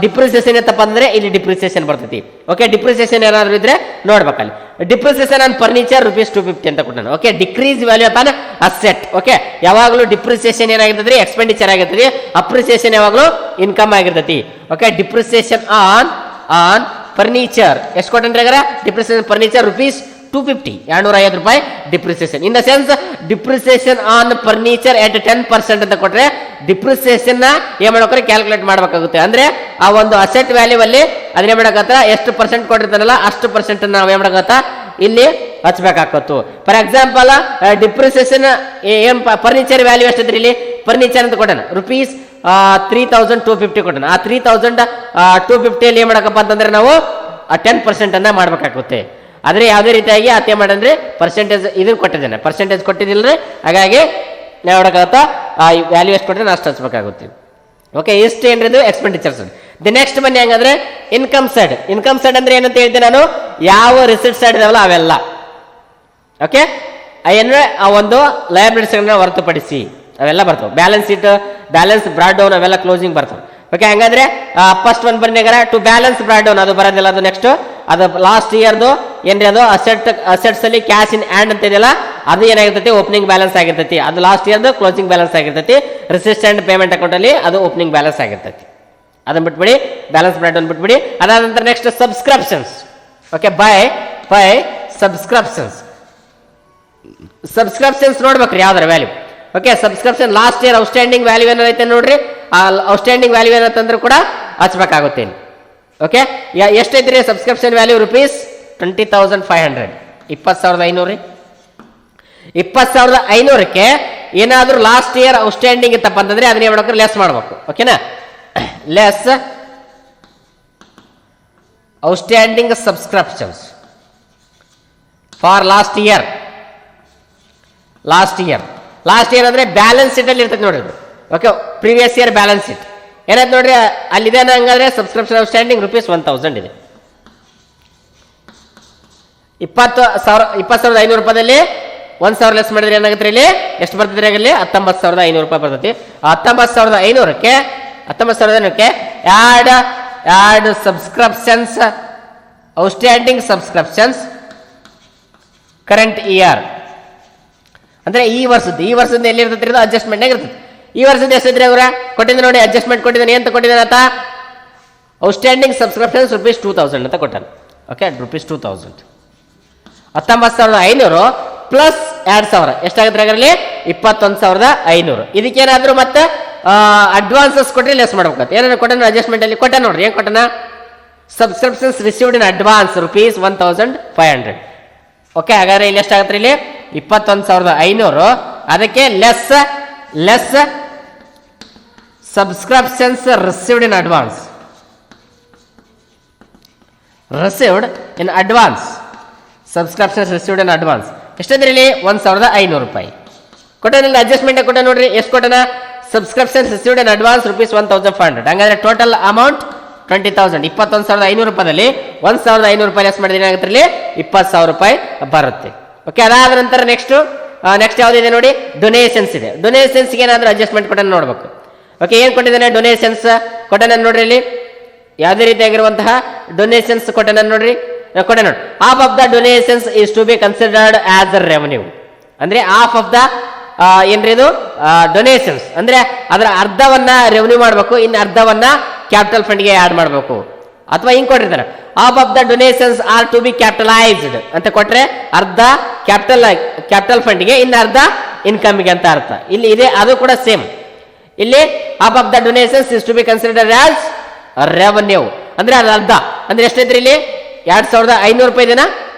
Speaker 1: ಡಿಪ್ರಿಸಿಯೇಷನ್ ಇತ್ತಪ್ಪ ಅಂದ್ರೆ ಇಲ್ಲಿ ಡಿಪ್ರಿಸಿಯೇಷನ್ ಬರ್ತೈತಿ. ಓಕೆ, ಡಿಪ್ರಿಸಿಯೇಷನ್ ಏನಾದ್ರು ಇದ್ರೆ ನೋಡ್ಬೇಕಲ್ಲಿ. ಡಿಪ್ರಿಸಿಯೇಷನ್ ಆನ್ ಫರ್ನಿಚರ್ ₹250 ಅಂತ ಕೊಟ್ಟಾನ. Okay, decrease value on asset. Okay, ಯಾವಾಗಲೂ ಡಿಪ್ರಿಸಿಯೇಷನ್ ಏನಾಗಿರ್ತೈತಿ? ಎಕ್ಸ್ಪೆಂಡಿಚರ್ ಆಗಿರ್ತೈತಿ. ಅಪ್ರಿಸಿಯೇಷನ್ ಯಾವಾಗಲೂ ಇನ್ಕಮ್ ಆಗಿರ್ತೈತಿ. ಓಕೆ, ಡಿಪ್ರಿಸಿಯೇಷನ್ ಆನ್ ಫರ್ನಿಚರ್ ಎಷ್ಟು ಕೊಟ್ಟನ್ರಿ? Depreciation furniture ₹250 depreciation. In the sense depreciation on furniture at 10% ಅಂತ ಕೊಟ್ರೆ ಡಿಪ್ರಿಸಿಯೇಷನ್ ಏನ್ ಮಾಡ್ಬೇಕ್ರೆ ಕ್ಯಾಲ್ಕುಲೇಟ್ ಮಾಡ್ಬೇಕಾಗುತ್ತೆ. ಅಂದ್ರೆ ಆ ಒಂದು ಅಸೆಟ್ ವ್ಯಾಲ್ಯೂ ಅಲ್ಲಿ ಅದನ್ನೇ ಮಾಡಕತ್ತ ಎಷ್ಟು ಪರ್ಸೆಂಟ್ ಕೊಟ್ಟಿರ್ತಾನಲ್ಲ ಅಷ್ಟು ಪರ್ಸೆಂಟ್ ನಾವು ಏನ್ ಮಾಡಕತ್ತ ಇಲ್ಲಿ ಹಚ್ಬೇಕಾಗತ್ತು. ಫಾರ್ ಎಕ್ಸಾಂಪಲ್ ಡಿಪ್ರಿಸಿಯೇಷನ್ ಏನ್ ಫರ್ನಿಚರ್ ವ್ಯಾಲ್ಯೂ ಎಷ್ಟಿದ್ರಿ ಇಲ್ಲಿ? ಫರ್ನಿಚರ್ ಅಂತ ಕೊಟ್ಟಣ ₹3,250 ಕೊಟ್ಟಣ. ಆ 3,250 ಅಲ್ಲಿ ಏನ್ ಮಾಡಕಪ್ಪ ಅಂತಂದ್ರೆ ನಾವು 10% ಅನ್ನ ಮಾಡ್ಬೇಕಾಗುತ್ತೆ. ಆದ್ರೆ ಯಾವುದೇ ರೀತಿಯಾಗಿ ಅತ್ತೆ ಮಾಡಂದ್ರೆ ಪರ್ಸೆಂಟೇಜ್ ಇದನ್ನ ಕೊಟ್ಟಿದ್ದೇನೆ, ಪರ್ಸೆಂಟೇಜ್ ಕೊಟ್ಟಿದ್ದಿಲ್ರಿ. ಹಾಗಾಗಿ ನಾವು ನೋಡಕ್ಕಾಗತ್ತ ಆ ವ್ಯಾಲ್ಯೂ ಎಷ್ಟು ಕೊಟ್ಟರೆ ಅಷ್ಟು ಹಚ್ಬೇಕಾಗುತ್ತೆ. ಓಕೆ, ಇಷ್ಟು ಏನ್ರಿ ಎಕ್ಸ್ಪೆಂಡಿಚರ್ಸ್. ದಿ ನೆಕ್ಸ್ಟ್ ಬನ್ನಿ ಹಂಗಂದ್ರೆ ಇನ್ಕಮ್ ಸೈಡ್. ಇನ್ಕಮ್ ಸೈಡ್ ಅಂದ್ರೆ ಏನಂತ ಹೇಳ್ತೀನಿ ನಾನು? ಯಾವ ರಿಸಿಟ್ ಸೈಡ್ ಇದಾವಲ್ಲ ಅವೆಲ್ಲ. ಓಕೆ, ಏನಂದ್ರೆ ಆ ಒಂದು ಲಯಬಿಲಿಟೀಸ್ ಹೊರತುಪಡಿಸಿ ಅವೆಲ್ಲ ಬರ್ತವೆ. Balance sheet, balance brought down ಅವೆಲ್ಲ ಕ್ಲೋಸಿಂಗ್ ಬರ್ತವೆ. ಓಕೆ, ಹಂಗಂದ್ರೆ ಫಸ್ಟ್ ಒನ್ ಬಂದಿಗಾರ ಟು ಬ್ಯಾಲೆನ್ಸ್ ಬ್ರಾಡ್ ಡೌನ್ ಅದು ಬರೋದಿಲ್ಲ. ಅದು ನೆಕ್ಸ್ಟ್ ಅದು ಲಾಸ್ಟ್ ಇಯರ್ದು ಏನ್ರಿ ಅದು ಅಸೆಟ್ಸ್ ಅಲ್ಲಿ ಕ್ಯಾಶ್ ಇನ್ ಹ್ಯಾಂಡ್ ಅಂತ ಇದೆಯಲ್ಲ ಅದು ಏನಾಗಿರ್ತೈತಿ? ಓಪನಿಂಗ್ ಬ್ಯಾಲೆನ್ಸ್ ಆಗಿರ್ತೈತಿ. ಅದು ಲಾಸ್ಟ್ ಇಯರ್ದು ಕ್ಲೋಸಿಂಗ್ ಬ್ಯಾಲೆನ್ಸ್ ಆಗಿರ್ತೈತಿ. ರಿಸಿಟ್ ಅಂಡ್ ಪೇಮೆಂಟ್ ಅಕೌಂಟ್ ಅಲ್ಲಿ ಅದು ಓಪನಿಂಗ್ ಬ್ಯಾಲೆನ್ಸ್ ಆಗಿರ್ತೈತಿ. ಅದನ್ನ ಬಿಟ್ಬಿಡಿ, ಬ್ಯಾಲೆನ್ಸ್ ಬ್ರಾಡ್ ಡೌನ್ ಬಿಟ್ಬಿಡಿ. ಅದಾದ ನಂತರ next subscriptions. Okay, by subscriptions ನೋಡ್ಬೇಕ್ರಿ ಯಾವ್ದಾರ value. Okay, subscription last year outstanding value ಏನೈತೆ ನೋಡ್ರಿ. ಆ ಔಟ್ಸ್ಟ್ಯಾಂಡಿಂಗ್ ವ್ಯಾಲ್ಯೂ ಏನಂತಂದ್ರೆ ಕೂಡ ಹಚ್ಬೇಕಾಗುತ್ತೆ. ಓಕೆ, ಎಷ್ಟೈತ್ರಿ ಸಬ್ಸ್ಕ್ರಿಪ್ಷನ್ ವ್ಯಾಲ್ಯೂ? ₹20,500. 20,500 ರೀ. 20,500ಕ್ಕೆ ಏನಾದ್ರೂ ಲಾಸ್ಟ್ ಇಯರ್ ಔಟ್ಸ್ಟ್ಯಾಂಡಿಂಗ್ ಇತ್ತಪ್ಪ ಅಂತಂದ್ರೆ ಅದನ್ನ ಏನ್ ಲೆಸ್ ಮಾಡ್ಬೇಕು. ಓಕೆನಾ? Less outstanding subscriptions for last year ಅಂದ್ರೆ ಬ್ಯಾಲೆನ್ಸ್ ಶೀಟ್ ಅಲ್ಲಿ ಇರ್ತದೆ ನೋಡ್ರಿ. Okay, previous year balance sheet ಏನಾಯ್ತು ನೋಡ್ರಿ ಅಲ್ಲಿದೆ. ಹಂಗಾದ್ರೆ ಸಬ್ಸ್ಕ್ರಿಪ್ಷನ್ ಔಟ್ಸ್ಟ್ಯಾಂಡಿಂಗ್ ₹1,000 ಇದೆ. 20,500 ರೂಪಾಯಿದಲ್ಲಿ 1,000 ಲೆಸ್ ಮಾಡಿದ್ರೆ ಏನಾಗುತ್ತೆ? ಇಲ್ಲಿ ಎಷ್ಟು ಬರ್ತದೆ? ಅಲ್ಲಿ 19,500 ರೂಪಾಯಿ ಬರ್ತೈತಿ. 19,500ಕ್ಕೆ add subscriptions outstanding subscriptions current year ಅಂದ್ರೆ ಈ ವರ್ಷದ ಎಲ್ಲಿ ಇರ್ತೈತಿ? ಅಡ್ಜಸ್ಟ್ಮೆಂಟ್ ಆಗಿರ್ತೈತಿ. ಈ ವರ್ಷದ ಎಷ್ಟಿದ್ರೆ ಅವರ ಕೊಟ್ಟಿದ್ದ ನೋಡಿ, ಅಡ್ಜಸ್ಟ್ಮೆಂಟ್ ಕೊಟ್ಟಿದ್ದಾನೆ. ಏನು ಕೊಟ್ಟಿದ್ದಾನೆ ಆತ? ಔಟ್ಸ್ಟ್ಯಾಂಡಿಂಗ್ ಸಬ್ಸ್ಕ್ರಿಪ್ಷನ್ಸ್ ₹2000 ಅಂತ ಕೊಟ್ಟಾನೆ. ಓಕೆ, ₹2000 19,500 ಪ್ಲಸ್ 2,000 ಎಷ್ಟಾಗುತ್ತೆ ಅದರಲ್ಲಿ? 21,500. ಇದಕ್ಕೇನಾದರೂ ಮತ್ತೆ ಅಡ್ವಾನ್ಸಸ್ ಕೊಟ್ಟರೆ ಲೆಸ್ ಮಾಡ್ಬೇಕಾಗುತ್ತೆ. ಏನಾದ್ರು ಕೊಟ್ಟನ ಅಡ್ಜಸ್ಟ್ಮೆಂಟ್ ಅಲ್ಲಿ ಕೊಟ್ಟ ನೋಡ್ರಿ. ಏನು ಕೊಟ್ಟನ? Subscriptions received in advance ₹1,500. Okay, ಹಾಗಾದ್ರೆ ಇಲ್ಲಿ ಎಷ್ಟಾಗುತ್ತೆ? ಇಲ್ಲಿ 21,500. ಅದಕ್ಕೆ less subscriptions received in advance. Subscriptions received in advance ಎಷ್ಟಾದ್ರೆ ಇಲ್ಲಿ? ₹1,500 ಕೊಟ್ಟನಿಲ್ಲ. ಅಡ್ಜಸ್ಟ್ಮೆಂಟ್ ಕೊಟ್ಟ ನೋಡ್ರಿ. ಎಷ್ಟು ಕೊಟ್ಟನ? Subscriptions received in advance ₹1,500. ಹಂಗಾದ್ರೆ ಟೋಟಲ್ ಅಮೌಂಟ್ 20,000. 21,500 ರೂಪಾಯಿದಲ್ಲಿ ₹1,500 ಲೆಸ್ ಮಾಡಿದ್ರೆ ಏನಾಗುತ್ತೆ? ಇಲ್ಲಿ ₹20,000 ಬರುತ್ತೆ. ಓಕೆ, ಅದಾದ ನಂತರ ನೆಕ್ಸ್ಟ್ ಯಾವುದಿದೆ ನೋಡಿ? ಡೊನೇಷನ್ಸ್ ಇದೆ. ಡೊನೇಷನ್ಸ್ಗೆ ಏನಾದರೂ ಅಡ್ಜಸ್ಟ್ಮೆಂಟ್ ಕೊಟ್ಟನ ನೋಡ್ಬೇಕು. ಓಕೆ, ಏನು ಕೊಟ್ಟಿದ್ದಾನೆ? ಡೊನೇಷನ್ಸ್ ಕೊಟ್ಟನ ನೋಡ್ರಿ. ಇಲ್ಲಿ ಯಾವುದೇ ರೀತಿಯಾಗಿರುವಂತಹ ಡೊನೇಷನ್ಸ್ ಕೊಟ್ಟನ ನೋಡ್ರಿ. ಕೊಟ್ಟ ನೋಡಿ. Half of the donations is to be considered as a revenue. ಅಂದ್ರೆ ಹಾಫ್ ಆಫ್ ದ ಏನ್ರಿ ಇದು? ಡೊನೇಷನ್ಸ್ ಅಂದ್ರೆ ಅದರ ಅರ್ಧವನ್ನ ರೆವೆನ್ಯೂ ಮಾಡಬೇಕು, ಇನ್ನು ಅರ್ಧವನ್ನ ಕ್ಯಾಪಿಟಲ್ ಫಂಡ್ಗೆ ಆಡ್ ಮಾಡಬೇಕು. ಅಥವಾ ಹಿಂಗ್ ಕೊಟ್ಟಿರ್ತಾರೆ, half of the donations are to be capitalised ಅಂತ ಕೊಟ್ರೆ ಅರ್ಧ ಕ್ಯಾಪಿಟಲ್ ಫಂಡ್ಗೆ, ಇನ್ನು ಅರ್ಧ ಇನ್ಕಮ್ಗೆ ಅಂತ ಅರ್ಥ. ಇಲ್ಲಿ ಇದೆ, ಅದು ಕೂಡ ಸೇಮ್. ಇಲ್ಲಿ half of the donations is to be considered as revenue ಅಂದ್ರೆ ಅದು ಅರ್ಧ. ಅಂದ್ರೆ ಎಷ್ಟೈತ್ರಿ ಇಲ್ಲಿ? ₹2,500 ಇದೆನಾ?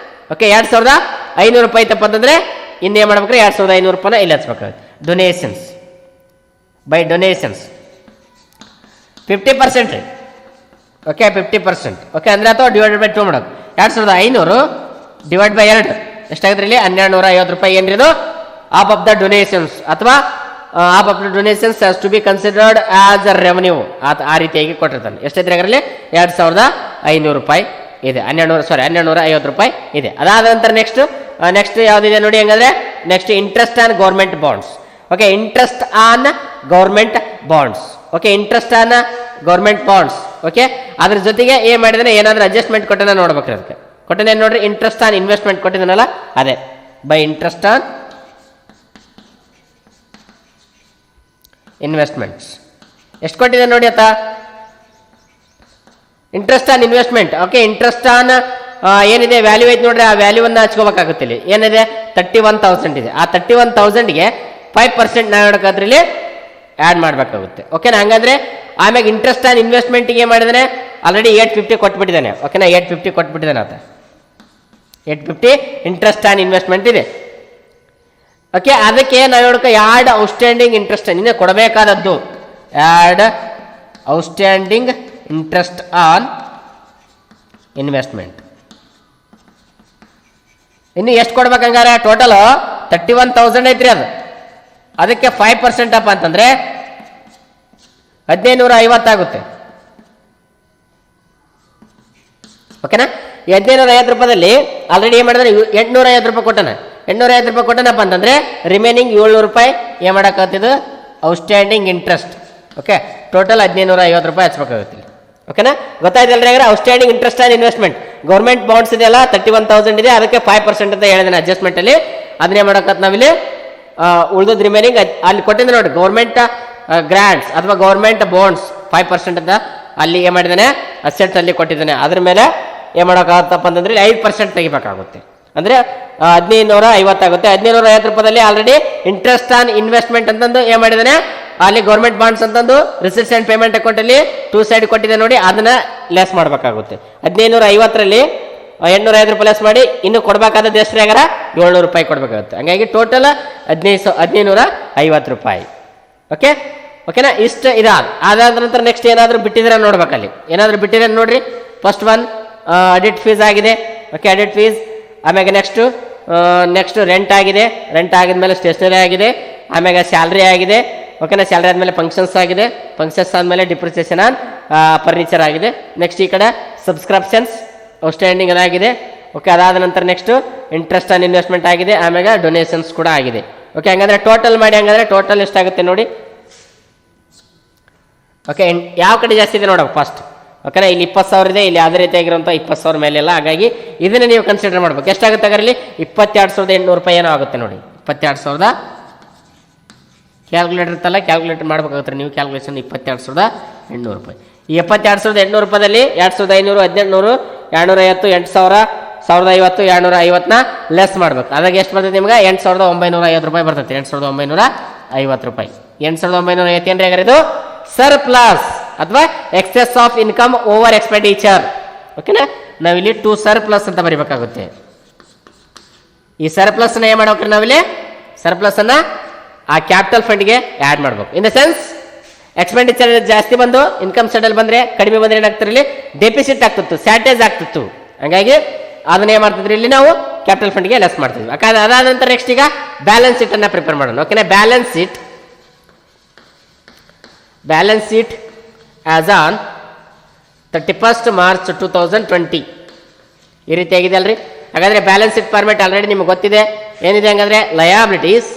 Speaker 1: ಓಕೆ, ₹2,500 ತಪ್ಪ ಅಂತಂದ್ರೆ ಇನ್ನೇನು ಮಾಡ್ಬೇಕ್ರಿ? ₹2,500 ಇಲ್ಲಿ ಹಚ್ಬೇಕಾಗುತ್ತೆ. ಡೊನೇಷನ್ಸ್ ಬೈ ಡೊನೇಷನ್ಸ್ 50% ರೀ. ಓಕೆ, 50%. ಓಕೆ, ಅಂದ್ರೆ ಅಥವಾ ಡಿವೈಡೆಡ್ ಬೈ 2 ಮಾಡೋದು. 2,500 ಡಿವೈಡ್ ಬೈ 2 ಎಷ್ಟಾಗುತ್ತೆ ಇಲ್ಲಿ? ₹1,250 ಏನ್ರಿ ಇದು? ಹಾಫ್ ಆಫ್ ದ ಡೊನೇಷನ್ಸ್ ಅಥವಾ half of the donations has to be considered as a revenue. ಆ ರೀತಿಯಾಗಿ ಕೊಟ್ಟಿರ್ತಾನೆ. ಎಷ್ಟೈತ್ರಿ ಅದರಲ್ಲಿ? ₹2,500 ಇದೆ. ₹1,250 ಇದೆ. ಅದಾದ ನಂತರ ನೆಕ್ಸ್ಟ್ ಯಾವುದಿದೆ ನೋಡಿ. ಹೆಂಗಂದ್ರೆ next interest on government bonds. Okay, interest on government bonds. Okay, interest on government bonds. Okay, ಅದ್ರ ಜೊತೆಗೆ ಏನ್ ಮಾಡಿದಾನೆ? ಏನಾದ್ರೂ ಅಡ್ಜಸ್ಟ್ಮೆಂಟ್ ಕೊಟ್ಟನ ನೋಡ್ಬೇಕ್ರಿ. ಅದಕ್ಕೆ ಕೊಟ್ಟನೆ ನೋಡ್ರಿ. ಇಂಟ್ರೆಸ್ಟ್ ಆನ್ ಇನ್ವೆಸ್ಟ್ಮೆಂಟ್ ಕೊಟ್ಟಿದ್ದಾನಲ್ಲ, ಅದೇ ಬೈ ಇಂಟ್ರೆಸ್ಟ್ ಆನ್ ಇನ್ವೆಸ್ಟ್ಮೆಂಟ್ಸ್. ಎಷ್ಟು ಕೊಟ್ಟಿದೆ ನೋಡಿ ಆತ? Interest on investment. Okay, interest on ಏನಿದೆ ವ್ಯಾಲ್ಯೂ ಐತೆ ನೋಡ್ರಿ, ಆ ವ್ಯಾಲ್ಯೂವನ್ನು ಹಚ್ಕೋಬೇಕಾಗುತ್ತೆ. ಇಲ್ಲಿ ಏನಿದೆ? 31,000 ಇದೆ. ಆ 31,000ಗೆ 5% ನಾವು ಹೇಳೋಕ್ಕಾದ್ರೆ ಇಲ್ಲಿ ಆ್ಯಡ್ ಮಾಡಬೇಕಾಗುತ್ತೆ. ಓಕೆನಾ? ಹಂಗಂದ್ರೆ ಆಮ್ಯಾಗ ಇಂಟ್ರೆಸ್ಟ್ ಆನ್ ಇನ್ವೆಸ್ಟ್ಮೆಂಟ್ಗೆ ಏನು ಮಾಡಿದಾನೆ? ಆಲ್ರೆಡಿ 850 ಕೊಟ್ಬಿಟ್ಟಿದ್ದಾನೆ. ಓಕೆನಾ? 850 ಕೊಟ್ಬಿಟ್ಟಿದ್ದಾನೆ ಆತ. 850 ಇಂಟ್ರೆಸ್ಟ್ ಆನ್ ಇನ್ವೆಸ್ಟ್ಮೆಂಟ್ ಇದೆ. ಓಕೆ, ಅದಕ್ಕೆ ನಾವು ಹೇಳೋಕೆ ಆ್ಯಡ್ ಔಟ್ಸ್ಟ್ಯಾಂಡಿಂಗ್ ಇಂಟ್ರೆಸ್ಟ್ ಇನ್ನೇ ಕೊಡಬೇಕಾದದ್ದು. Add outstanding interest on investment. ಇನ್ನು ಎಷ್ಟು ಕೊಡ್ಬೇಕಂಗಾರೆ? ಟೋಟಲ್ 31,000 ಐತ್ರಿ. ಅದಕ್ಕೆ 5% ಅಪ್ಪ ಅಂತಂದ್ರೆ 1,550 ಆಗುತ್ತೆ. ಓಕೆನಾ? ಈ 1,550 ರೂಪಾಯಿದಲ್ಲಿ ಆಲ್ರೆಡಿ ಏನು ಮಾಡಿದ್ರೆ ₹850 ಕೊಟ್ಟನ. ₹850 ಕೊಟ್ಟನಪ್ಪ ಅಂತಂದ್ರೆ ರಿಮೈನಿಂಗ್ ₹700 ಏನು ಮಾಡೋಕ್ಕಾಗ್ತಿದ್ದು? Outstanding interest. ಓಕೆ, ಟೋಟಲ್ ₹1,550 ಹಚ್ಬೇಕಾಗುತ್ತೆ. ಓಕೆನಾ? ಗೊತ್ತಾಯ್ತಲ್ರಿ? ಹಾಗಾದ್ರೆ outstanding interest on investment government bonds ಇದೆಯಲ್ಲ, 31,000 ಇದೆ. ಅದಕ್ಕೆ 5% ಅಂತ ಹೇಳಿದ್ದೇನೆ ಅಡ್ಜಸ್ಟ್ಮೆಂಟ್ ಅಲ್ಲಿ. ಅದನ್ನೇ ಮಾಡೋಕತ್ ನಾವಿಲ್ಲಿ ಉಳಿದೋದು ರಿಮೈನಿಂಗ್ ಅಲ್ಲಿ ಕೊಟ್ಟಿದ್ದೆ ನೋಡಿ. ಗೌರ್ಮೆಂಟ್ ಗ್ರಾಂಟ್ಸ್ ಅಥವಾ ಗೌರ್ಮೆಂಟ್ ಬಾಂಡ್ಸ್ 5% ಅಂತ ಅಲ್ಲಿ ಏನು ಮಾಡಿದ್ದಾನೆ? ಅಸೆಟ್ ಅಲ್ಲಿ ಕೊಟ್ಟಿದ್ದಾನೆ. ಅದ್ರ ಮೇಲೆ ಏನು ಮಾಡೋಕ್ಕಾಗತ್ತಪ್ಪ ಅಂತಂದ್ರೆ 5% ತೆಗಿಬೇಕಾಗುತ್ತೆ. ಅಂದರೆ 1,550 ಆಗುತ್ತೆ. 1,550 ರೂಪಾಯಿದಲ್ಲಿ ಆಲ್ರೆಡಿ ಇಂಟ್ರೆಸ್ಟ್ ಆನ್ ಇನ್ವೆಸ್ಟ್ಮೆಂಟ್ ಅಂತಂದು ಏನು ಮಾಡಿದ್ದಾನೆ? ಅಲ್ಲಿ ಗೌರ್ಮೆಂಟ್ ಬಾಂಡ್ಸ್ ಅಂತಂದು ರಿಸಿಪ್ಟ್ಸ್ ಆ್ಯಂಡ್ ಪೇಮೆಂಟ್ ಅಕೌಂಟಲ್ಲಿ 2 ಸೈಡ್ ಕೊಟ್ಟಿದೆ ನೋಡಿ, ಅದನ್ನ ಲೆಸ್ ಮಾಡಬೇಕಾಗುತ್ತೆ. 1,550ರಲ್ಲಿ 850 ರೂಪಾಯಿ ಲೆಸ್ ಮಾಡಿ ಇನ್ನು ಕೊಡಬೇಕಾದದ್ದು ಎಷ್ಟು? ಆಗಾರ ₹700 ಕೊಡಬೇಕಾಗುತ್ತೆ. ಹಂಗಾಗಿ ಟೋಟಲ್ 1,550 ರೂಪಾಯಿ. ಓಕೆನಾ? ಇಷ್ಟು ಅದಾದ ನಂತರ ನೆಕ್ಸ್ಟ್ ಏನಾದರೂ ಬಿಟ್ಟಿದ್ರೆ ನೋಡ್ಬೇಕಲ್ಲಿ. ಏನಾದರೂ ಬಿಟ್ಟಿದ್ರೆ ನೋಡ್ರಿ. ಫಸ್ಟ್ ಒನ್ ಅಡಿಟ್ ಫೀಸ್ ಆಗಿದೆ. ಓಕೆ, ಅಡಿಟ್ ಫೀಸ್. ಆಮ್ಯಾಗ ನೆಕ್ಸ್ಟ್ ರೆಂಟ್ ಆಗಿದೆ. ರೆಂಟ್ ಆಗಿದ್ಮೇಲೆ ಸ್ಟೇಷನರಿ ಆಗಿದೆ. ಆಮ್ಯಾಗ ಸ್ಯಾಲ್ರಿ ಆಗಿದೆ. ಓಕೆನಾ? ಸ್ಯಾಲ್ರಿ ಆದಮೇಲೆ ಫಂಕ್ಷನ್ಸ್ ಆಗಿದೆ. ಫಂಕ್ಷನ್ಸ್ ಆದಮೇಲೆ ಡಿಪ್ರಿಸಿಯೇಷನ್ ಆನ್ ಫರ್ನಿಚರ್ ಆಗಿದೆ. ನೆಕ್ಸ್ಟ್ ಈ ಕಡೆ ಸಬ್ಸ್ಕ್ರಿಪ್ಷನ್ಸ್ ಔಟ್ಸ್ಟ್ಯಾಂಡಿಂಗ್ ಅದಾಗಿದೆ. ಓಕೆ, ಅದಾದ ನಂತರ ನೆಕ್ಸ್ಟ್ ಇಂಟ್ರೆಸ್ಟ್ ಆನ್ ಇನ್ವೆಸ್ಟ್ಮೆಂಟ್ ಆಗಿದೆ. ಆಮ್ಯಾಗ ಡೊನೇಷನ್ಸ್ ಕೂಡ ಆಗಿದೆ. ಓಕೆ, ಹಂಗಂದ್ರೆ ಟೋಟಲ್ ಮಾಡಿ. ಹಂಗಂದ್ರೆ ಟೋಟಲ್ ಎಷ್ಟಾಗುತ್ತೆ ನೋಡಿ. ಓಕೆ, ಯಾವ ಕಡೆ ಜಾಸ್ತಿ ಇದೆ ನೋಡೋಕೆ ಫಸ್ಟ್. ಓಕೆನಾ? ಇಲ್ಲಿ 20,000 ಇದೆ. ಇಲ್ಲಿ ಯಾವುದೇ ರೀತಿಯಾಗಿರುವಂಥ 20,000 ಮೇಲೆಲ್ಲ. ಹಾಗಾಗಿ ಇದನ್ನು ನೀವು ಕನ್ಸಿಡರ್ ಮಾಡ್ಬೇಕು. ಎಷ್ಟಾಗುತ್ತೆ ಅದರಲ್ಲಿ? 22,800 ರೂಪಾಯಿ ಏನೋ ಆಗುತ್ತೆ ನೋಡಿ. 22,800 ಕ್ಯಾಲ್ಕುಲೇಟರ್ ಇರ್ತಲ್ಲ, ಕ್ಯಾಲ್ಕುಲೇಟರ್ ಮಾಡ್ಬೇಕಾಗುತ್ತೆ ನೀವು ಕ್ಯಾಲ್ಕುಲೇಷನ್. 22,800 ರೂಪಾಯಿ. ಈ 72,800 ರೂಪಾಯಿದಲ್ಲಿ 2,500, 1,800, 250, 8,000, 1,050, 250ನ ಲೆಸ್ ಮಾಡ್ಬೇಕು. ಅದಾಗ ಎಷ್ಟು ಬರ್ತದೆ ನಿಮ್ಗೆ? 8,950 ರೂಪಾಯಿ ಬರ್ತೈತೆ. 8,950 ರೂಪಾಯಿ. 8,950 ಏನ್ರಿ ಹಾಗಾದ್ರೆ ಇದು ಸರ್ಪ್ಲಸ್ ಅಥವಾ excess of income over expenditure. ಓಕೆನಾ? ನಾವಿಲ್ಲಿ ಟು ಸರ್ಪ್ಲಸ್ ಅಂತ ಬರಿಬೇಕಾಗುತ್ತೆ. ಈ ಸರ್ಪ್ಲಸ್ ಅನ್ನ ಏನ್ ಮಾಡ್ಬೇಕ್ರಿ ನಾವಿಲ್ಲಿ? ಸರ್ಪ್ಲಸ್ ಅನ್ನ ಆ ಕ್ಯಾಪಿಟಲ್ ಫಂಡ್ಗೆ ಆ್ಯಡ್ ಮಾಡ್ಬೇಕು. ಇನ್ ದ ಸೆನ್ಸ್ ಎಕ್ಸ್ಪೆಂಡಿಚರ್ ಜಾಸ್ತಿ ಬಂದು ಇನ್ಕಮ್ ಸೈಡಲ್ಲಿ ಬಂದ್ರೆ ಕಡಿಮೆ ಬಂದ್ರೆ ಏನಾಗ್ತಿರಲಿ? ಇಲ್ಲಿ ಡೆಪಿಸಿಟ್ ಆಗ್ತಿತ್ತು, ಸ್ಯಾಟೇಜ್ ಆಗ್ತಿತ್ತು. ಹಂಗಾಗಿ ಅದನ್ನ ಏನ್ ಮಾಡ್ತಿದ್ರಿ ಇಲ್ಲಿ ನಾವು ಕ್ಯಾಪಿಟಲ್ ಫಂಡ್ಗೆ ಲೆಸ್ ಮಾಡ್ತಿದ್ವಿ. ಯಾಕಂದ್ರೆ ಅದಾದ ನಂತರ ನೆಕ್ಸ್ಟ್ ಈಗ ಬ್ಯಾಲೆನ್ಸ್ ಶೀಟ್ ಅನ್ನ ಪ್ರಿಪೇರ್ ಮಾಡೋಣ. ಓಕೆನಾ? Balance sheet as on 31st March 2020 ಈ ರೀತಿ ಆಗಿದೆ ಅಲ್ರಿ. ಹಾಗಾದ್ರೆ ಬ್ಯಾಲೆನ್ಸ್ ಶೀಟ್ ಫಾರ್ಮೆಟ್ ಆಲ್ರೆಡಿ ನಿಮ್ಗೆ ಗೊತ್ತಿದೆ. ಏನಿದೆ ಹಂಗಂದ್ರೆ liabilities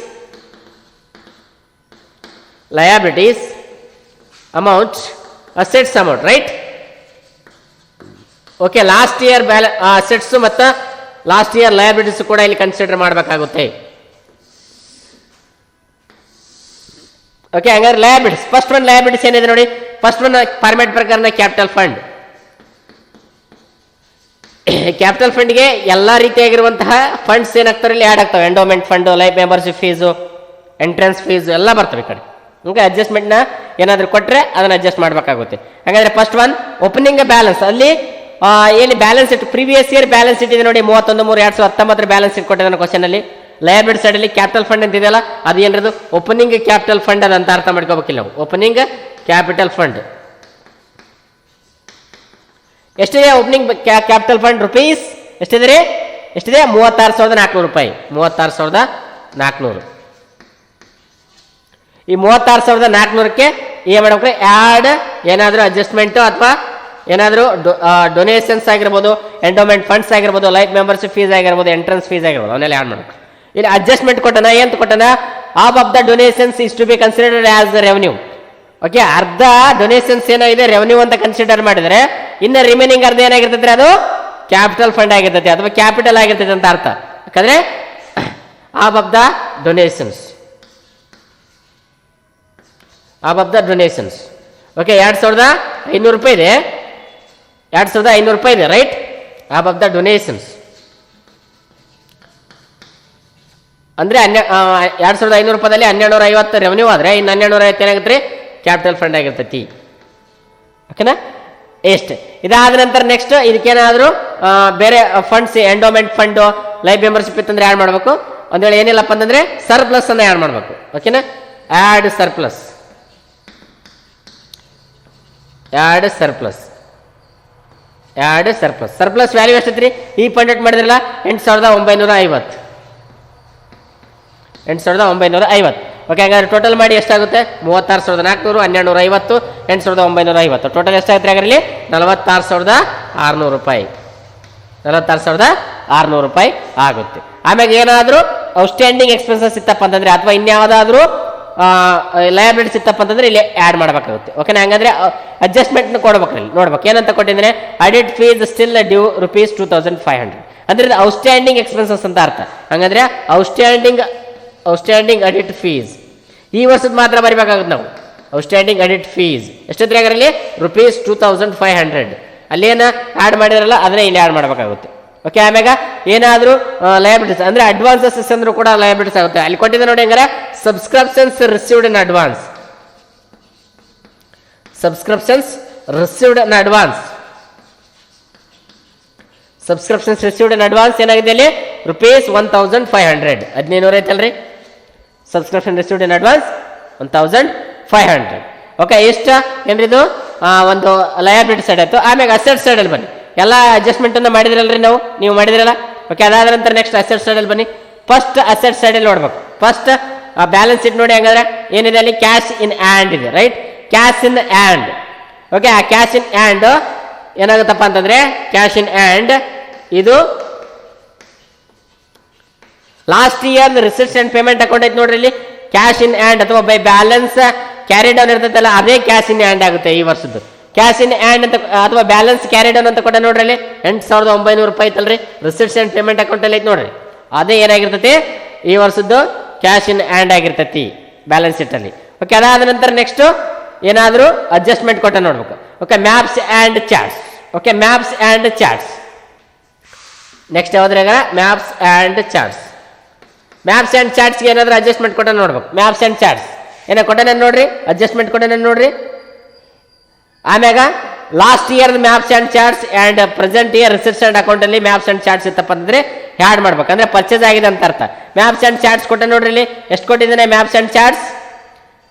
Speaker 1: amount, assets amount, right? Okay, last year assets ಮತ್ತು ಲಾಸ್ಟ್ ಇಯರ್ ಲಯಬಿಲಿಟೀಸ್ ಕೂಡ ಇಲ್ಲಿ ಕನ್ಸಿಡರ್ ಮಾಡಬೇಕಾಗುತ್ತೆ. ಓಕೆ, ಹಂಗಾದ್ರೆ ಲಯಬಿಲಿಟೀಸ್ ಫಸ್ಟ್ ಒನ್ ಲಯಬಿಲಿಟೀಸ್ ಏನಿದೆ ನೋಡಿ. ಫಸ್ಟ್ ಒನ್ ಫಾರ್ಮೆಟ್ ಪ್ರಕಾರ ಕ್ಯಾಪಿಟಲ್ ಫಂಡ್. ಕ್ಯಾಪಿಟಲ್ ಫಂಡ್ಗೆ ಎಲ್ಲ ರೀತಿಯಾಗಿರುವಂತಹ ಫಂಡ್ಸ್ ಏನಾಗ್ತಾರೆ ಇಲ್ಲಿ ಆ್ಯಡ್ ಆಗ್ತವೆ. Endowment fund, life membership fees, entrance fees ಎಲ್ಲ ಬರ್ತವೆ ಈ ಕಡೆ. ಹಂಗೆ ಅಡ್ಜಸ್ಟ್ಮೆಂಟ್ನ ಏನಾದರೂ ಕೊಟ್ಟರೆ ಅದನ್ನು ಅಡ್ಜಸ್ಟ್ ಮಾಡಬೇಕಾಗುತ್ತೆ. ಹಾಗಾದ್ರೆ ಫಸ್ಟ್ ಒನ್ ಓಪನಿಂಗ್ ಬ್ಯಾಲೆನ್ಸ್. ಅಲ್ಲಿ ಎಲ್ಲಿ balance sheet previous year balance sheet ಇದೆ ನೋಡಿ. 31/3/2019 ಬ್ಯಾಲೆನ್ಸ್ ಶೀಟ್ ಕೊಟ್ಟಿದ್ದಾನೆ ಕ್ವಶನ್ ಅಲ್ಲಿ. ಲಯಬಿಲಿಟಿ ಸೈಡ್ ಅಲ್ಲಿ ಕ್ಯಾಪಿಟಲ್ ಫಂಡ್ ಅಂತ ಇದೆಯಲ್ಲ, ಅದು ಏನದು? ಓಪನಿಂಗ್ ಕ್ಯಾಪಿಟಲ್ ಫಂಡ್ ಅದಂತ ಅರ್ಥ ಮಾಡ್ಕೋಬೇಕಿಲ್ಲ ನಾವು. ಓಪನಿಂಗ್ ಕ್ಯಾಪಿಟಲ್ ಫಂಡ್ ಎಷ್ಟಿದೆ? ಓಪನಿಂಗ್ ಕ್ಯಾಪಿಟಲ್ ಫಂಡ್ ರೂಪೀಸ್ ಎಷ್ಟಿದೆ ರೀ? ಎಷ್ಟಿದೆ? 36,400 ರೂಪಾಯಿ. 36,400. ಈ 36,400ಕ್ಕೆ ಏನ್ ಮಾಡ್ಬೇಕ್ರಿ? ಆ್ಯಡ್ ಏನಾದರೂ ಅಡ್ಜಸ್ಟ್ಮೆಂಟು ಅಥವಾ ಏನಾದರೂ ಡೊನೇಷನ್ಸ್ ಆಗಿರ್ಬೋದು, ಎಂಡೋಮೆಂಟ್ ಫಂಡ್ಸ್ ಆಗಿರ್ಬೋದು, ಲೈಫ್ ಮೆಂಬರ್ಶಿಪ್ ಫೀಸ್ ಆಗಿರ್ಬೋದು, ಎಂಟ್ರೆನ್ಸ್ ಫೀಸ್ ಆಗಿರ್ಬೋದು, ಅವನ್ನೆಲ್ಲ ಆ್ಯಡ್ ಮಾಡ್ಬೇಕು. ಇಲ್ಲಿ ಅಡ್ಜಸ್ಟ್ಮೆಂಟ್ ಕೊಟ್ಟನ ಏನು ಕೊಟ್ಟನ? Half of the donations is to be considered as the revenue. Okay, ಅರ್ಧ ಡೊನೇಷನ್ಸ್ ಏನಾಗಿದೆ ರೆವೆನ್ಯೂ ಅಂತ ಕನ್ಸಿಡರ್ ಮಾಡಿದರೆ ಇನ್ನು ರಿಮೈನಿಂಗ್ ಅರ್ಧ ಏನಾಗಿರ್ತೈತೆ? ಅದು ಕ್ಯಾಪಿಟಲ್ ಫಂಡ್ ಆಗಿರ್ತೈತೆ ಅಥವಾ ಕ್ಯಾಪಿಟಲ್ ಆಗಿರ್ತೈತೆ ಅಂತ ಅರ್ಥ. ಯಾಕಂದ್ರೆ of of the donations, okay, 2,500 ರೂಪಾಯಿ ಇದೆ. 2,500 ರೂಪಾಯಿ ಇದೆ, right? Of of the donations ಅಂದ್ರೆ 2,500 ರೂಪಾಯಿದಲ್ಲಿ 1,250 ರೆವೆನ್ಯೂ ಆದ್ರೆ ಇನ್ನು 1,250 ಏನಾಗುತ್ತೆ? ಕ್ಯಾಪಿಟಲ್ ಫಂಡ್ ಆಗಿರ್ತೈತಿ. ಓಕೆನಾ? ಎಷ್ಟು ಇದಾದ ನಂತರ ನೆಕ್ಸ್ಟ್ ಇದಕ್ಕೇನಾದರೂ ಬೇರೆ funds, endowment fund, life membership ಇತ್ತಂದ್ರೆ ಆ್ಯಡ್ ಮಾಡಬೇಕು. ಒಂದು ವೇಳೆ ಏನಿಲ್ಲಪ್ಪ ಅಂತಂದ್ರೆ ಸರ್ಪ್ಲಸ್ ಅನ್ನ ಆ್ಯಡ್ ಮಾಡಬೇಕು. ಓಕೆನಾ? ಆ್ಯಡ್ ಸರ್ಪ್ಲಸ್ ಸರ್ಪ್ಲಸ್ ವ್ಯಾಲ್ಯೂ ಎಷ್ಟೈತ್ರಿ? ಈ ಪಂಡೆಟ್ ಮಾಡಿದ್ರಲ್ಲ 8,950. 8,950. ಓಕೆ, ಹಾಗಾದ್ರೆ ಟೋಟಲ್ ಮಾಡಿ ಎಷ್ಟಾಗುತ್ತೆ? 36,400, 1,250, 8,950. ಟೋಟಲ್ ಎಷ್ಟಾಗುತ್ತೆ ಹಾಗಾದ್ರೆ ಇಲ್ಲಿ? 46,600 ರೂಪಾಯಿ. 46,600 ರೂಪಾಯಿ ಆಗುತ್ತೆ. ಆಮೇಲೆ ಏನಾದರೂ ಔಟ್ಸ್ಟ್ಯಾಂಡಿಂಗ್ ಎಕ್ಸ್ಪೆನ್ಸಸ್ ಇತ್ತಪ್ಪ ಅಂತಂದ್ರೆ ಅಥವಾ ಇನ್ಯಾವುದಾದ್ರೂ ಲಯಬಿಲಿಟೀಸ್ ಇತ್ತಪ್ಪ ಅಂತಂದ್ರೆ ಇಲ್ಲಿ ಆ್ಯಡ್ ಮಾಡಬೇಕಾಗುತ್ತೆ. ಓಕೆನಾ? ಹಂಗಂದ್ರೆ ಅಡ್ಜಸ್ಟ್ಮೆಂಟ್ ಕೊಡ್ಬೇಕು. ಇಲ್ಲಿ ನೋಡ್ಬೇಕು ಏನಂತ ಕೊಟ್ಟಿದ್ರೆ ಅಡಿಟ್ ಫೀಸ್ ಸ್ಟಿಲ್ ಡ್ಯೂ ರೂಪೀಸ್ 2,500 ಅಂದ್ರೆ ಇದು ಔಟ್ಸ್ಟ್ಯಾಂಡಿಂಗ್ ಎಕ್ಸ್ಪೆನ್ಸಸ್ ಅಂತ ಅರ್ಥ. ಹಂಗಂದ್ರೆ ಔಟ್ಸ್ಟ್ಯಾಂಡಿಂಗ್ ಅಡಿಟ್ ಫೀಸ್ ಈ ವರ್ಷದ ಮಾತ್ರ ಬರಿಬೇಕಾಗುತ್ತೆ ನಾವು. ಔಟ್ಸ್ಟ್ಯಾಂಡಿಂಗ್ ಅಡಿಟ್ ಫೀಸ್ ಎಷ್ಟಿದ್ರೆ ಅದರಲ್ಲಿ ರೂಪೀಸ್ 2,500. ಅಲ್ಲೇನ ಆ್ಯಡ್ ಮಾಡಿದ್ರಲ್ಲ ಅದನ್ನೇ ಇಲ್ಲಿ ಆ್ಯಡ್ ಮಾಡಬೇಕಾಗುತ್ತೆ. ಓಕೆ, ಆಮ್ಯಾಗ ಏನಾದರೂ ಲಯಬಿಲಿಟೀಸ್ ಅಂದ್ರೆ ಅಡ್ವಾನ್ಸಸ್ ಅಂದ್ರೂ ಕೂಡ ಲಯಬಿಲಿಟೀಸ್ ಆಗುತ್ತೆ. ಅಲ್ಲಿ ಕೊಟ್ಟಿದ್ದೆ ನೋಡಿ ಹಂಗಾರೆ subscriptions received in advance. Subscriptions received in advance ಏನಾಗಿದೆ ಇಲ್ಲಿ? ರೂಪೀಸ್ 1,500. 1,500 ಐತಲ್ರಿ? Subscription received in advance 1,500. Okay, ಇಷ್ಟ ಏನ್ರಿದು ಒಂದು ಲಯಬಿಲಿಟಿ ಸೈಡ್ ಆಯ್ತು. ಆಮ್ಯಾಗ ಅಸೆಟ್ ಸೈಡಲ್ಲಿ ಬನ್ನಿ. ಎಲ್ಲ ಅಡ್ಜಸ್ಟ್ಮೆಂಟನ್ನು ಮಾಡಿದ್ರಲ್ರಿ ನೀವು ಮಾಡಿದ್ರಲ್ಲ. ಓಕೆ, ಅದಾದ ನಂತರ ನೆಕ್ಸ್ಟ್ ಅಸೆಟ್ ಸೈಡಲ್ಲಿ ಬನ್ನಿ. ಫಸ್ಟ್ ಅಸೆಟ್ ಸೈಡಲ್ಲಿ ನೋಡ್ಬೇಕು. ಫಸ್ಟ್ ಬ್ಯಾಲೆನ್ಸ್ ಶೀಟ್ ನೋಡಿ ಹಂಗಾದ್ರೆ ಏನಿದೆ ಅಲ್ಲಿ? ಕ್ಯಾಶ್ ಇನ್ ಹ್ಯಾಂಡ್ ಇದೆ, right? Cash in hand. Okay, ಆ ಕ್ಯಾಶ್ ಇನ್ ಹ್ಯಾಂಡ್ ಏನಾಗುತ್ತಪ್ಪ ಅಂತಂದ್ರೆ ಕ್ಯಾಶ್ ಇನ್ ಹ್ಯಾಂಡ್ ಇದು last year receipts and payment account ಐತೆ ನೋಡ್ರಿ. ಇಲ್ಲಿ ಕ್ಯಾಶ್ ಇನ್ ಹ್ಯಾಂಡ್ ಅಥವಾ ಬೈ ಬ್ಯಾಲೆನ್ಸ್ ಕ್ಯಾರಿ ಡೌನ್ ಇರ್ತೈತಲ್ಲ ಅದೇ ಕ್ಯಾಶ್ ಇನ್ ಹ್ಯಾಂಡ್ ಆಗುತ್ತೆ ಈ ವರ್ಷದ್ದು. ಕ್ಯಾಶ್ ಇನ್ ಹ್ಯಾಂಡ್ ಅಂತ ಅಥವಾ ಬ್ಯಾಲೆನ್ಸ್ ಕ್ಯಾರಿ ಡೌನ್ ಅಂತ ಕೊಟ್ಟ ನೋಡ್ರಿ. ಅಲ್ಲಿ 8,900 ರೂಪಾಯಿ ಐತಲ್ರಿ ರಿಸಿಪ್ಟ್ಸ್ ಅಂಡ್ ಪೇಮೆಂಟ್ ಅಕೌಂಟ್ ಅಲ್ಲಿ ಐತೆ ನೋಡ್ರಿ. ಅದೇ ಏನಾಗಿರ್ತೈತಿ? ಈ ವರ್ಷದ್ದು ಕ್ಯಾಶ್ ಇನ್ ಹ್ಯಾಂಡ್ ಆಗಿರ್ತೈತಿ. ಬ್ಯಾಲೆನ್ಸ್ ಶೀಟಲ್ಲಿ. ಓಕೆ, ಅದಾದ ನಂತರ ನೆಕ್ಸ್ಟು ಏನಾದರೂ ಅಡ್ಜಸ್ಟ್ಮೆಂಟ್ ಕೊಟ್ಟ ನೋಡ್ಬೇಕು. Okay, maps and charts. Okay, maps and charts. Next ಯಾವ್ದ್ರಾಗ maps and charts. Maps and ಚಾರ್ಟ್ಸ್ಗೆ ಏನಾದರೂ ಅಡ್ಜಸ್ಟ್ಮೆಂಟ್ ಕೊಟ್ಟ ನೋಡ್ಬೇಕು. ಮ್ಯಾಪ್ಸ್ ಆ್ಯಂಡ್ ಚಾರ್ಟ್ಸ್ ಏನೋ ಕೊಟ್ಟನ ನೋಡ್ರಿ, ಅಡ್ಜಸ್ಟ್ಮೆಂಟ್ ಕೊಟ್ಟನ ನೋಡ್ರಿ. ಆಮ್ಯಾಗ last year maps and charts and present year research and ಅಕೌಂಟಲ್ಲಿ ಮ್ಯಾಪ್ಸ್ ಆ್ಯಂಡ್ ಚಾರ್ಟ್ಸ್ ಇತ್ತಪ್ಪ ಅಂದರೆ ಆ್ಯಡ್ ಮಾಡ್ಬೇಕು, ಅಂದರೆ ಪರ್ಚೇಸ್ ಆಗಿದೆ ಅಂತ ಅರ್ಥ. ಮ್ಯಾಪ್ಸ್ ಆ್ಯಂಡ್ ಚಾರ್ಟ್ಸ್ ಕೊಟ್ಟ ನೋಡ್ರಿ, ಇಲ್ಲಿ ಎಷ್ಟು ಕೊಟ್ಟಿದ್ದಾನೆ ಮ್ಯಾಪ್ಸ್ ಆ್ಯಂಡ್ ಚಾರ್ಟ್ಸ್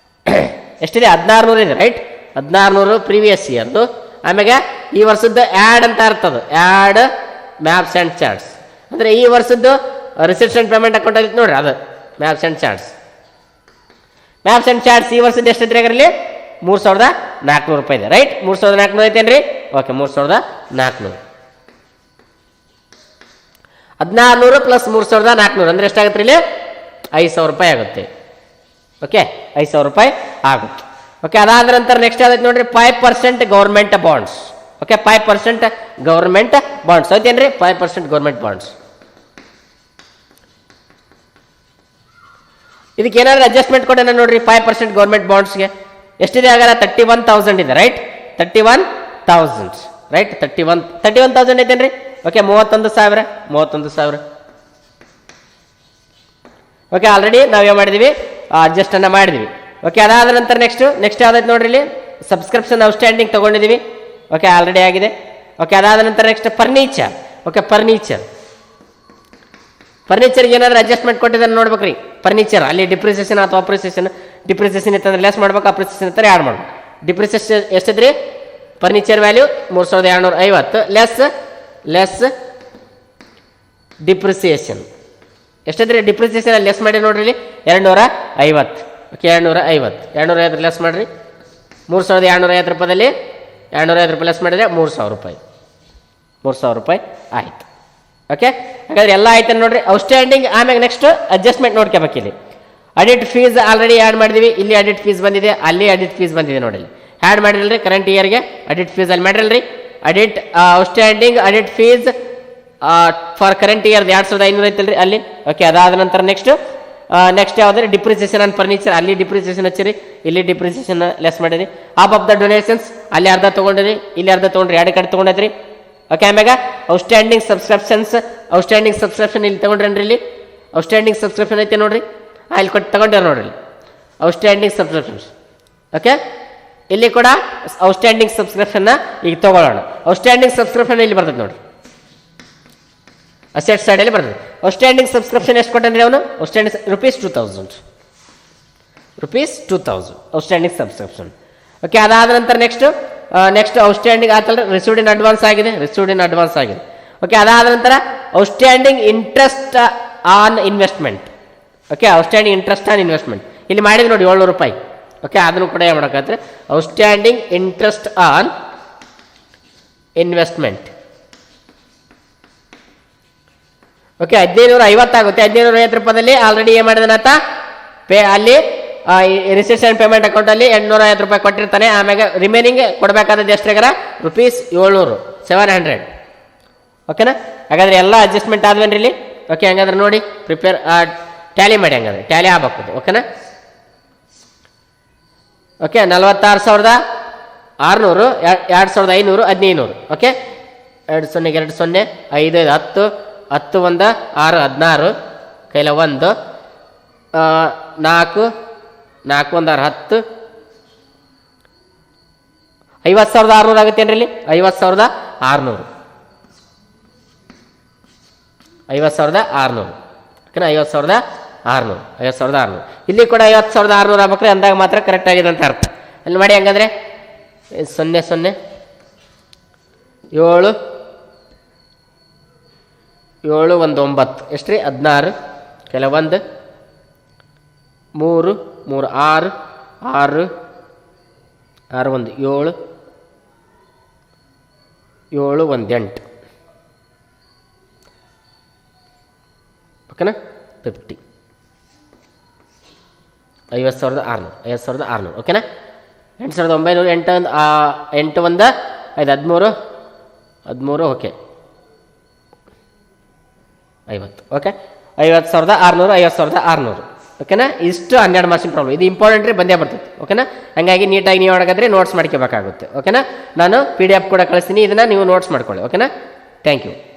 Speaker 1: ಎಷ್ಟಿದೆ? 1600 ಇದೆ, ರೈಟ್? 1600 ಪ್ರೀವಿಯಸ್ ಇಯರ್ದು. ಆಮ್ಯಾಗ ಈ ವರ್ಷದ್ದು ಆ್ಯಡ್ ಅಂತ ಅರ್ಥದು, ಆ್ಯಡ್ ಮ್ಯಾಪ್ಸ್ ಆ್ಯಂಡ್ ಚಾರ್ಟ್ಸ್ ಅಂದರೆ ಈ ವರ್ಷದ್ದು ರಿಸರ್ಚ್ ಆ್ಯಂಡ್ ಪೇಮೆಂಟ್ ಅಕೌಂಟ್ ಆಗಿತ್ತು ನೋಡ್ರಿ, ಅದು maps and charts. Maps and charts ಈ ವರ್ಷದ ಎಷ್ಟೈತ್ರಿ ಅದರಲ್ಲಿ? 3400 ರೂಪಾಯಿ ಇದೆ, ರೈಟ್? 3400 ಐತೇನ್ರಿ? ಓಕೆ, 3400. 1600 ಪ್ಲಸ್ 3400 ಅಂದರೆ ಎಷ್ಟಾಗುತ್ತೆ ಇಲ್ಲಿ? 5000 ರೂಪಾಯಿ ಆಗುತ್ತೆ. ಓಕೆ, 5000 ರೂಪಾಯಿ ಆಗುತ್ತೆ. ಓಕೆ, ಅದಾದ ನಂತರ ನೆಕ್ಸ್ಟ್ ಯಾವ್ದೈತೆ ನೋಡ್ರಿ, 5% government bonds. Okay, 5% government bonds ಐತೇನ್ರಿ? 5% ಗೌರ್ಮೆಂಟ್ ಬಾಂಡ್ಸ್. ಇದಕ್ಕೆ ಏನಾದ್ರು ಅಡ್ಜಸ್ಟ್ಮೆಂಟ್ ಕೊಟ್ಟೆ ನೋಡ್ರಿ. 5% ಗೌರ್ಮೆಂಟ್ ಬಾಂಡ್ಸ್ಗೆ ಎಷ್ಟಿದೆ? ಆಗಲ್ಲ 31,000 ಇದೆ, ರೈಟ್? 31,000, ರೈಟ್? 31,000 ಐತೇನ್ರಿ? ಓಕೆ, 31,000. ಓಕೆ, ಆಲ್ರೆಡಿ ನಾವೇನು ಮಾಡಿದ್ವಿ? ಅಡ್ಜಸ್ಟನ್ನು ಮಾಡಿದ್ವಿ. ಓಕೆ, ಅದಾದ ನಂತರ ನೆಕ್ಸ್ಟ್ ಯಾವ್ದಾಯ್ತು ನೋಡ್ರಿ, ಇಲ್ಲಿ ಸಬ್ಸ್ಕ್ರಿಪ್ಷನ್ ಔಟ್ಸ್ಟ್ಯಾಂಡಿಂಗ್ ತೊಗೊಂಡಿದ್ದೀವಿ. ಓಕೆ, ಆಲ್ರೆಡಿ ಆಗಿದೆ. ಓಕೆ, ಅದಾದ ನಂತರ ನೆಕ್ಸ್ಟ್ ಫರ್ನಿಚರ್. ಓಕೆ, ಫರ್ನಿಚರ್ಗೆ ಏನಾದರೂ ಅಡ್ಜಸ್ಟ್ಮೆಂಟ್ ಕೊಟ್ಟಿದ್ದಾನೆ ನೋಡ್ಬೇಕ್ರಿ. ಫರ್ನಿಚರ್ ಅಲ್ಲಿ ಡಿಪ್ರಿಸಿಯೇಷನ್ ಅಥವಾ ಡಿಪ್ರಿಸಿಯೇಷನ್ ಇತ್ತಂದ್ರೆ ಲೆಸ್ ಮಾಡ್ಬೇಕು, ಅಪ್ರಿಸಿಯೇಷನ್ ಇರ್ತಾರೆ ಆ್ಯಡ್ ಮಾಡ್ಬೇಕು. ಡಿಪ್ರಿಸಿಯೇಷನ್ ಎಷ್ಟಿದ್ರಿ? ಫರ್ನಿಚರ್ ವ್ಯಾಲ್ಯೂ 3250 ಲೆಸ್ ಡಿಪ್ರಿಸಿಯೇಷನ್ ಎಷ್ಟಿದ್ರಿ? ಡಿಪ್ರಿಸಿಯೇಷನ್ ಲೆಸ್ ಮಾಡಿ ನೋಡ್ರಿ, ಇಲ್ಲಿ 250. ಓಕೆ, 250 ಲೆಸ್ ಮಾಡಿರಿ. 3250 ರೂಪಾಯಿದಲ್ಲಿ 250 ರೂಪಾಯಿ ಲೆಸ್ ಮಾಡಿದರೆ 3000 ರೂಪಾಯಿ. 3000 ರೂಪಾಯಿ ಆಯಿತು. ಓಕೆ, ಹಾಗಾದ್ರೆ ಎಲ್ಲ ಆಯ್ತು ನೋಡ್ರಿ ಔಟ್ಸ್ಟ್ಯಾಂಡಿಂಗ್. ಆಮ್ಯಾಗ ನೆಕ್ಸ್ಟ್ ಅಡ್ಜಸ್ಟ್ಮೆಂಟ್ ನೋಡ್ಕೋಬೇಕು. ಇಲ್ಲಿ ಅಡಿಟ್ ಫೀಸ್ ಆಲ್ರೆಡಿ ಆ್ಯಡ್ ಮಾಡಿದ್ವಿ. ಇಲ್ಲಿ ಅಡಿಟ್ ಫೀಸ್ ಬಂದಿದೆ, ಅಲ್ಲಿ ಅಡಿಟ್ ಫೀಸ್ ಬಂದಿದೆ ನೋಡಿ. ಇಲ್ಲಿ ಆ್ಯಡ್ ಮಾಡಿರಲ್ರಿ ಕರೆಂಟ್ ಇಯರ್ಗೆ ಅಡಿಟ್ ಫೀಸ್ ಅಲ್ಲಿ ಮಾಡಿರಲ್ರಿ. Audit outstanding audit fees for current year 2500 ಐತಲ್ರಿ ಅಲ್ಲಿ. ಓಕೆ, ಅದಾದ ನಂತರ ನೆಕ್ಸ್ಟ್ ಯಾವುದ್ರೆ ಡಿಪ್ರಿಸಿಯೇಷನ್ ಆನ್ ಫರ್ನಿಚರ್, ಅಲ್ಲಿ ಡಿಪ್ರಿಸಿಯೇಷನ್ ಹಚ್ಚಿರಿ, ಇಲ್ಲಿ ಡಿಪ್ರಿಸಿಯೇಷನ್ ಲೆಸ್ ಮಾಡಿರಿ. ಹಾಫ್ ಆಫ್ ದ ಡೊನೇಷನ್ಸ್ ಅಲ್ಲಿ ಅರ್ಧ ತೊಗೊಂಡಿರಿ, ಇಲ್ಲಿ ಅರ್ಧ ತೊಗೊಂಡ್ರಿ, 2 ಕಡೆ ತೊಗೊಂಡೈತ್ರಿ. ಓಕೆ, ಆಮ್ಯಾಗ ಔಟ್ಸ್ಟ್ಯಾಂಡಿಂಗ್ ಸಬ್ಸ್ಕ್ರಿಪ್ಷನ್ ಇಲ್ಲಿ ತೊಗೊಂಡ್ರಿ. ಇಲ್ಲಿ ಔಟ್ಸ್ಟ್ಯಾಂಡಿಂಗ್ ಸಬ್ಸ್ಕ್ರಿಪ್ಷನ್ ಐತೆ ನೋಡ್ರಿ, ಇಲ್ಲಿ ಕೊಟ್ಟು ತೊಗೊಂಡ್ರಿ ನೋಡ್ರಿ, ಔಟ್ಸ್ಟ್ಯಾಂಡಿಂಗ್ ಸಬ್ಸ್ಕ್ರಿಪ್ಷನ್ಸ್. ಓಕೆ, ಇಲ್ಲಿ ಕೂಡ ಔಟ್ಸ್ಟ್ಯಾಂಡಿಂಗ್ ಸಬ್ಸ್ಕ್ರಿಪ್ಷನ್ನ ಈಗ ತೊಗೊಳ್ಳೋಣ. ಔಟ್ಸ್ಟ್ಯಾಂಡಿಂಗ್ ಸಬ್ಸ್ಕ್ರಿಪ್ಷನ್ ಇಲ್ಲಿ ಬರ್ತದೆ ನೋಡ್ರಿ, ಅಸೆಟ್ ಸೈಡಲ್ಲಿ ಬರ್ತದೆ. ಔಟ್ಸ್ಟ್ಯಾಂಡಿಂಗ್ ಸಬ್ಸ್ಕ್ರಿಪ್ಷನ್ ಎಷ್ಟು ಕೊಟ್ಟಂದ್ರೆ ಅವನು? Outstanding ₹2000 outstanding subscription. ಓಕೆ, ಅದಾದ ನಂತರ ನೆಕ್ಸ್ಟ್ ಔಟ್ಸ್ಟ್ಯಾಂಡಿಂಗ್ ಆತಲ್ರಿ, ರಿಸೀವ್ಡ್ ಇನ್ ಅಡ್ವಾನ್ಸ್ ಆಗಿದೆ. ಓಕೆ, ಅದಾದ ನಂತರ outstanding interest on investment. Okay, outstanding interest on investment ಇಲ್ಲಿ ಮಾಡಿದ್ವಿ ನೋಡಿ 700 ರೂಪಾಯಿ. ಓಕೆ, ಅದನ್ನು ಕೂಡ ಏನು ಮಾಡೋಕ್ಕಾದ್ರೆ outstanding interest on investment. Okay, 1550 ಆಗುತ್ತೆ. 1550 ರೂಪಾಯಿದಲ್ಲಿ ಆಲ್ರೆಡಿ ಏನು ಮಾಡಿದಾನಂತ ಅಲ್ಲಿ ರಿಸೀವ್ಸ್ ಆ್ಯಂಡ್ ಪೇಮೆಂಟ್ ಅಕೌಂಟಲ್ಲಿ 850 ರೂಪಾಯಿ ಕೊಟ್ಟಿರ್ತಾನೆ. ಆಮ್ಯಾಗ ರಿಮೈನಿಂಗ್ ಕೊಡಬೇಕಾದದ್ದು ಎಷ್ಟಾಗಾರ ₹700. ಓಕೆನಾ? ಹಾಗಾದ್ರೆ ಎಲ್ಲ ಅಡ್ಜಸ್ಟ್ಮೆಂಟ್ ಆದ್ವೇನ್ರಿ ಇಲ್ಲಿ? ಓಕೆ, ಹಂಗಾದ್ರೆ ನೋಡಿ ಪ್ರಿಪೇರ್ ಟ್ಯಾಲಿ ಮಾಡಿ, ಹಂಗಾದ್ರೆ ಟ್ಯಾಲಿ ಆಗ್ಬೇಕು. ಓಕೆನಾ? ಓಕೆ, 46,600, 2,500, 1500. ಓಕೆ, 20 2 0 5 5 10 10 1 6 16 ಕೈಲ 1 4 4 1 6 10 50,600 ಆಗುತ್ತೇನ್ರಿ ಇಲ್ಲಿ? 50,600. 50,600. ಓಕೆನಾ? 50,600 ಇಲ್ಲಿ ಕೂಡ 50,600 ಆಗ್ಬೇಕ್ರಿ, ಅಂದಾಗ ಮಾತ್ರ ಕರೆಕ್ಟ್ ಆಗಿದೆ ಅಂತ ಅರ್ಥ. ಅಲ್ಲಿ ಮಾಡಿ ಹಂಗಂದ್ರೆ 0 0 7 7 1 9 ಎಷ್ಟು ರೀ? 16 ಕೆಲ 1 3 3 6 6 6 1 7 7 1 8. ಓಕೆನಾ? 50 50,600. ಓಕೆನಾ? 8,900 8 8 1 5 13 13. ಓಕೆ, 50. ಓಕೆ, 50,600 50,600. ಓಕೆನಾ. ಇಷ್ಟು 12 ಮಾರ್ಕ್ಸಿನ ಪ್ರಾಬ್ಲಮ್. ಇದು ಇಂಪಾರ್ಟೆಂಟ್ ರೀ, ಬಂದೇ ಬರ್ತೈತೆ. ಓಕೆನಾ. ಹಾಗಾಗಿ ನೀಟಾಗಿ ನೀವು ಒಳಗಾದ್ರೆ ನೋಟ್ಸ್ ಮಾಡ್ಕೋಬೇಕಾಗುತ್ತೆ. ಓಕೆನಾ. ನಾನು PDF ಕೂಡ ಕಳಿಸ್ತೀನಿ, ಇದನ್ನು ನೀವು ನೋಟ್ಸ್ ಮಾಡ್ಕೊಳ್ಳಿ. ಓಕೆನಾ. Thank you.